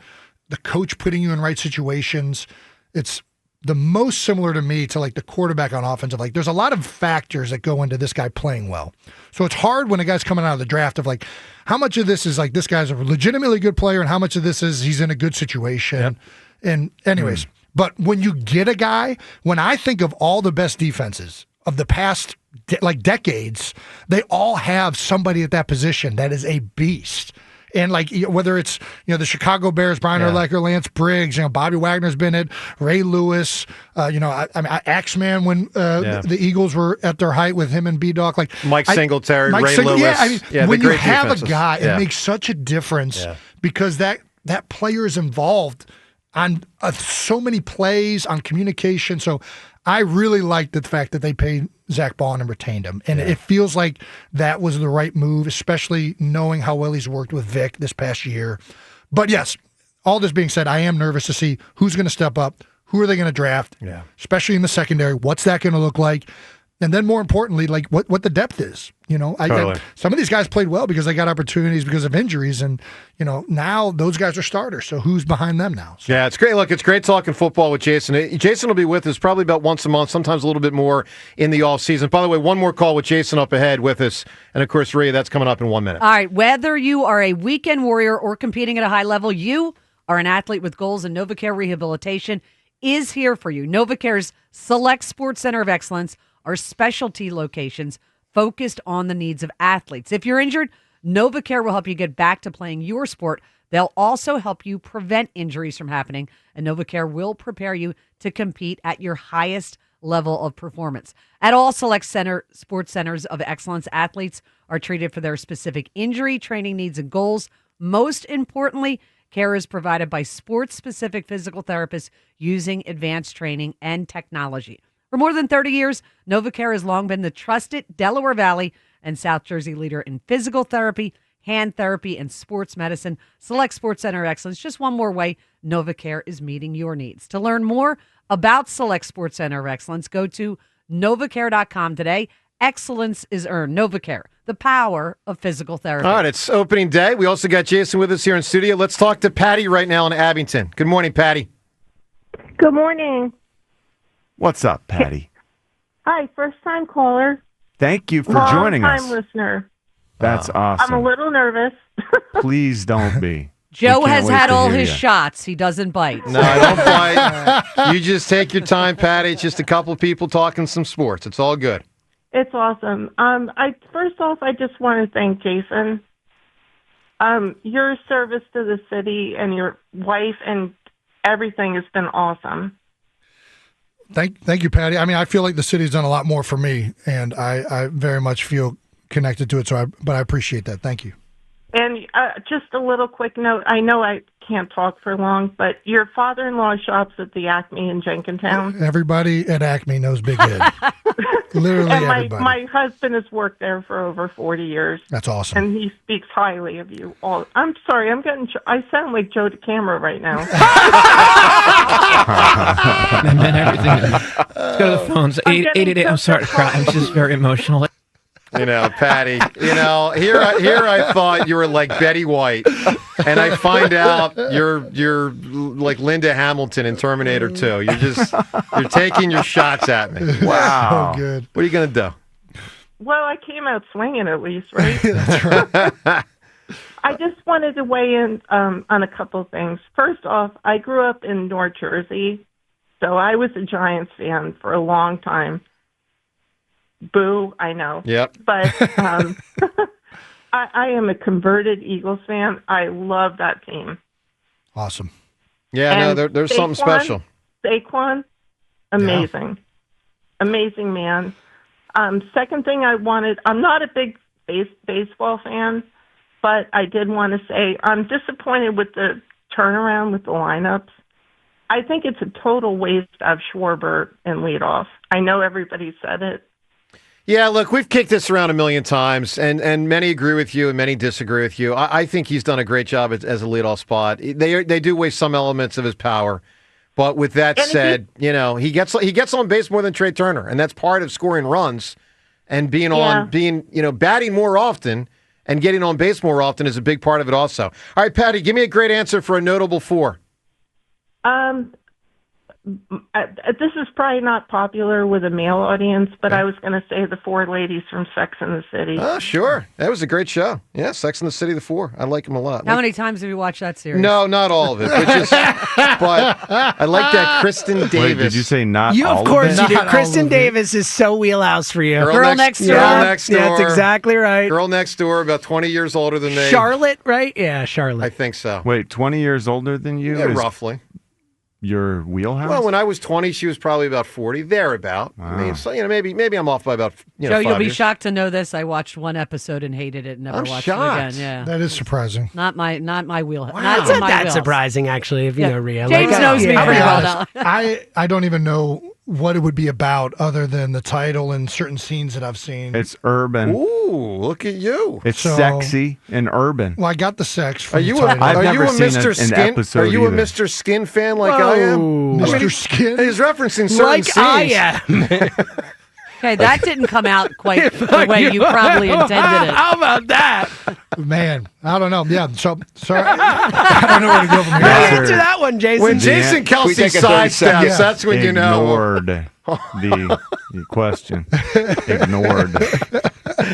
the coach putting you in right situations. It's the most similar to me to the quarterback on offensive. There's a lot of factors that go into this guy playing well. So it's hard when a guy's coming out of the draft of how much of this is this guy's a legitimately good player and how much of this is he's in a good situation. Yep. And anyways. But when you get a guy, when I think of all the best defenses of the past decades, they all have somebody at that position that is a beast. And whether it's the Chicago Bears, Brian Urlacher, Lance Briggs, Bobby Wagner's been it, Ray Lewis, Axeman when the Eagles were at their height with him and B-Dog, Mike Singletary, Ray Lewis. When you have a guy, it makes such a difference because that player is involved on so many plays, on communication. So I really liked the fact that they paid Zach Bond and retained him. And it feels like that was the right move, especially knowing how well he's worked with Vic this past year. But yes, all this being said, I am nervous to see who's going to step up, who are they going to draft, especially in the secondary. What's that going to look like? And then more importantly, like what the depth is. Some of these guys played well because they got opportunities because of injuries. And, now those guys are starters. So who's behind them now? So. Yeah, it's great. Look, it's great talking football with Jason. Jason will be with us probably about once a month, sometimes a little bit more in the off season. By the way, one more call with Jason up ahead with us. And of course, Rhea, that's coming up in 1 minute. All right. Whether you are a weekend warrior or competing at a high level, you are an athlete with goals, and NovaCare Rehabilitation is here for you. NovaCare's Select Sports Center of Excellence are specialty locations focused on the needs of athletes. If you're injured, NovaCare will help you get back to playing your sport. They'll also help you prevent injuries from happening, and NovaCare will prepare you to compete at your highest level of performance. At all Select Sports Centers of Excellence, athletes are treated for their specific injury, training needs, and goals. Most importantly, care is provided by sports-specific physical therapists using advanced training and technology. For more than 30 years, NovaCare has long been the trusted Delaware Valley and South Jersey leader in physical therapy, hand therapy, and sports medicine. Select Sports Center of Excellence, just one more way NovaCare is meeting your needs. To learn more about Select Sports Center of Excellence, go to NovaCare.com today. Excellence is earned. NovaCare, the power of physical therapy. All right, it's opening day. We also got Jason with us here in studio. Let's talk to Patty right now in Abington. Good morning, Patty. Good morning. What's up, Patty? Hi, first-time caller. Thank you for joining us. Long-time listener. That's awesome. I'm a little nervous. Please don't be. Joe has had all his shots. He doesn't bite. No, I don't bite. You just take your time, Patty. It's just a couple of people talking some sports. It's all good. It's awesome. First off, I just want to thank Jason. Your service to the city and your wife and everything has been awesome. Thank you, Patty. I mean, I feel like the city's done a lot more for me, and I very much feel connected to it. But I appreciate that. Thank you. And just a little quick note. I know I can't talk for long, but your father-in-law shops at the Acme in Jenkintown. Everybody at Acme knows Big Head. Literally and everybody. My husband has worked there for over 40 years. That's awesome. And he speaks highly of you all. I'm sorry. I sound like Joe DeCamara right now. I meant everything. Let's go to the phones. 888. I'm sorry to cry. I'm just very emotional. Patty, here I thought you were like Betty White, and I find out you're like Linda Hamilton in Terminator 2. You're taking your shots at me. Wow. So good. What are you going to do? Well, I came out swinging at least, right? That's right. I just wanted to weigh in on a couple of things. First off, I grew up in North Jersey, so I was a Giants fan for a long time. Boo, I know. Yep. But I am a converted Eagles fan. I love that team. Awesome. Yeah, and no, there's something special. Saquon, amazing. Yeah. Amazing man. Second thing I'm not a big baseball fan, but I did want to say I'm disappointed with the turnaround with the lineups. I think it's a total waste of Schwarber in leadoff. I know everybody said it. Yeah, look, we've kicked this around a million times, and many agree with you and many disagree with you. I think he's done a great job as a leadoff spot. They do waste some elements of his power, but with that said, he gets on base more than Trey Turner, and that's part of scoring runs and batting more often and getting on base more often is a big part of it also. All right, Patty, give me a great answer for a notable 4. This is probably not popular with a male audience, but I was going to say the 4 ladies from Sex and the City. Oh, sure. That was a great show. Yeah, Sex and the City, the 4. I like them a lot. How many times have you watched that series? No, not all of it. But I like that Kristen Davis. Wait, did you say not you, all of course, of it? you do. Kristen Davis is so wheelhouse for you. Girl Next Door. Girl Next Door. That's exactly right. Girl Next Door, about 20 years older than me. Charlotte, right? Yeah, Charlotte. I think so. Wait, 20 years older than you? Yeah, roughly. Your wheelhouse? Well, when I was 20, she was probably about 40, thereabout. I mean, so maybe I'm off by about Joe, 5 you'll be years. shocked to know this. I watched one episode and hated it and never I'm watched shocked. it again. Yeah, that is surprising. Not my wheelhouse. Wow. Not It's not my that wheelhouse. surprising, actually, if you know Rhea. James knows me pretty well now. I don't even know what it would be about other than the title and certain scenes that I've seen. It's urban. Ooh, look at you. It's sexy and urban. Well, I got the sex from Are you the a, title. are you a seen Mr. an Skin? episode Are you a either. Mr. Skin fan like I am? Mr. Skin? He's referencing certain Like scenes. I am. Okay, that didn't come out quite the way you probably intended it. How about that? Man, I don't know. Yeah, so sorry. I don't know where to go from here. Answer that one, Jason. When Jason we Kelce take a 30 sidesteps, seconds? that's when you know. Ignored the question. Ignored.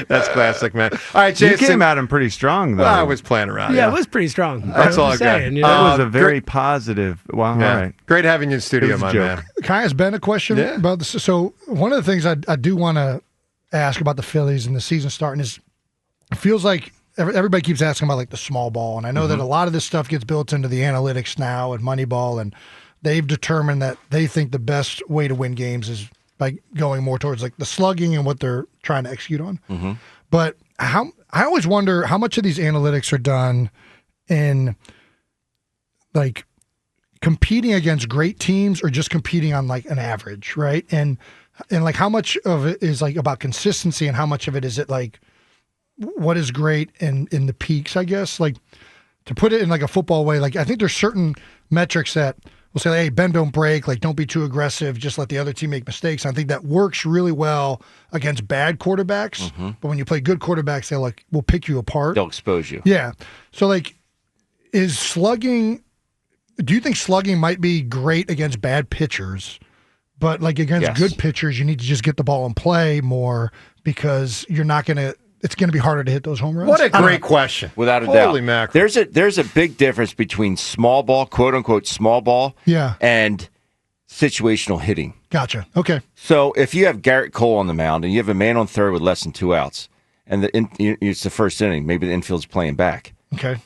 That's classic, man. All right, You Jason. came at him pretty strong, though. Well, I was playing around. Yeah, it was pretty strong. That's all I I'm got. saying, you That know? was a very positive. Wow, Yeah. all right. Great having you in studio, It was a my joke. man. Can I ask Ben a question Yeah. about this? So one of the things I do want to ask about the Phillies and the season starting is it feels like everybody keeps asking about like the small ball, and I know that a lot of this stuff gets built into the analytics now and Moneyball, and they've determined that they think the best way to win games is by going more towards like the slugging and what they're trying to execute on. But I always wonder how much of these analytics are done in like competing against great teams or just competing on like an average, right? And like how much of it is like about consistency and how much of it is it like what is great in the peaks, I guess. Like to put it in like a football way, like I think there's certain metrics that will say, hey, bend, don't break, like don't be too aggressive, just let the other team make mistakes. And I think that works really well against bad quarterbacks. But when you play good quarterbacks, they like will pick you apart. They'll expose you. Yeah. So like is slugging, do you think slugging might be great against bad pitchers? But like against Yes. good pitchers, you need to just get the ball in play more because you're not going to, it's going to be harder to hit those home runs. What a great question. Without a Holy doubt. mackerel. There's a big difference between small ball, quote unquote small ball, Yeah. and situational hitting. Gotcha. Okay. So if you have Garrett Cole on the mound and you have a man on third with less than 2 outs, and it's the first inning, maybe the infield's playing back. Okay.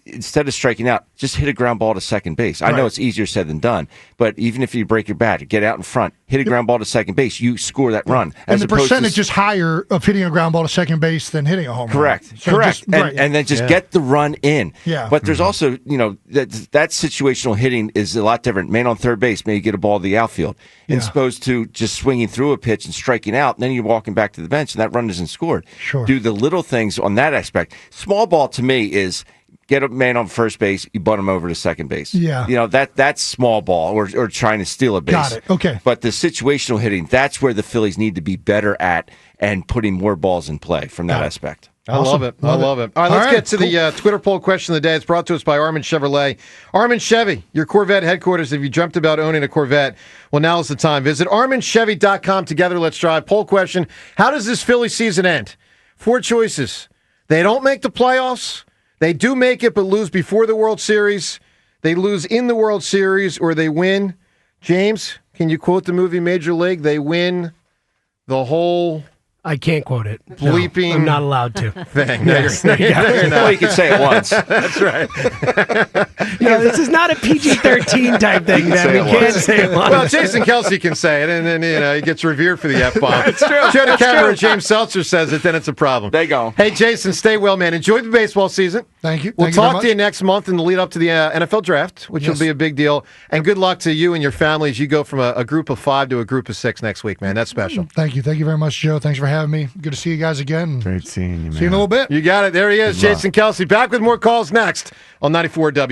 Instead of striking out, just hit a ground ball to second base. I know it's easier said than done, but even if you break your bat, get out in front, hit a ground ball to second base, you score that run. And As the opposed percentage to, is higher of hitting a ground ball to second base than hitting a home run. correct, So correct, just- right. and then just get the run in. Yeah. But there's also, that situational hitting is a lot different. Man on third base, maybe get a ball to the outfield, as opposed to just swinging through a pitch and striking out, and then you're walking back to the bench, and that run isn't scored. Sure. Do the little things on that aspect. Small ball to me is get a man on first base, you butt him over to second base. Yeah. That's small ball or trying to steal a base. Got it. Okay. But the situational hitting, that's where the Phillies need to be better at and putting more balls in play from that aspect. I love it. I love it. All right, let's get to the Twitter poll question of the day. It's brought to us by Armin Chevrolet. Armin Chevy, your Corvette headquarters. If you dreamt about owning a Corvette, well, now is the time. Visit ArminChevy.com. Together, let's drive. Poll question: how does this Philly season end? 4 choices. They don't make the playoffs. They do make it, but lose before the World Series. They lose in the World Series, or they win. James, can you quote the movie Major League? They win the whole... I can't quote it. Bleeping. No, I'm not allowed to. Thing. Yes. No, you're not. Well, you can say it once. That's right. This is not a PG-13 type thing, man. We can't say it once. Well, Jason Kelce can say it, and then he gets revered for the F-bomb. That's true. Joe That's DeCamara true. and James Seltzer says it, then it's a problem. There you go. Hey, Jason, stay well, man. Enjoy the baseball season. Thank you. We'll Thank you very talk to you next month in the lead up to the NFL draft, which will be a big deal. And good luck to you and your family as you go from a group of 5 to a group of 6 next week, man. That's special. Thank you. Thank you very much, Joe. Thanks for having me. Good to see you guys again. Great seeing you, man. See you in a little bit. You got it. There he is, Good luck. Jason Kelce. Back with more calls next on 94 WIP.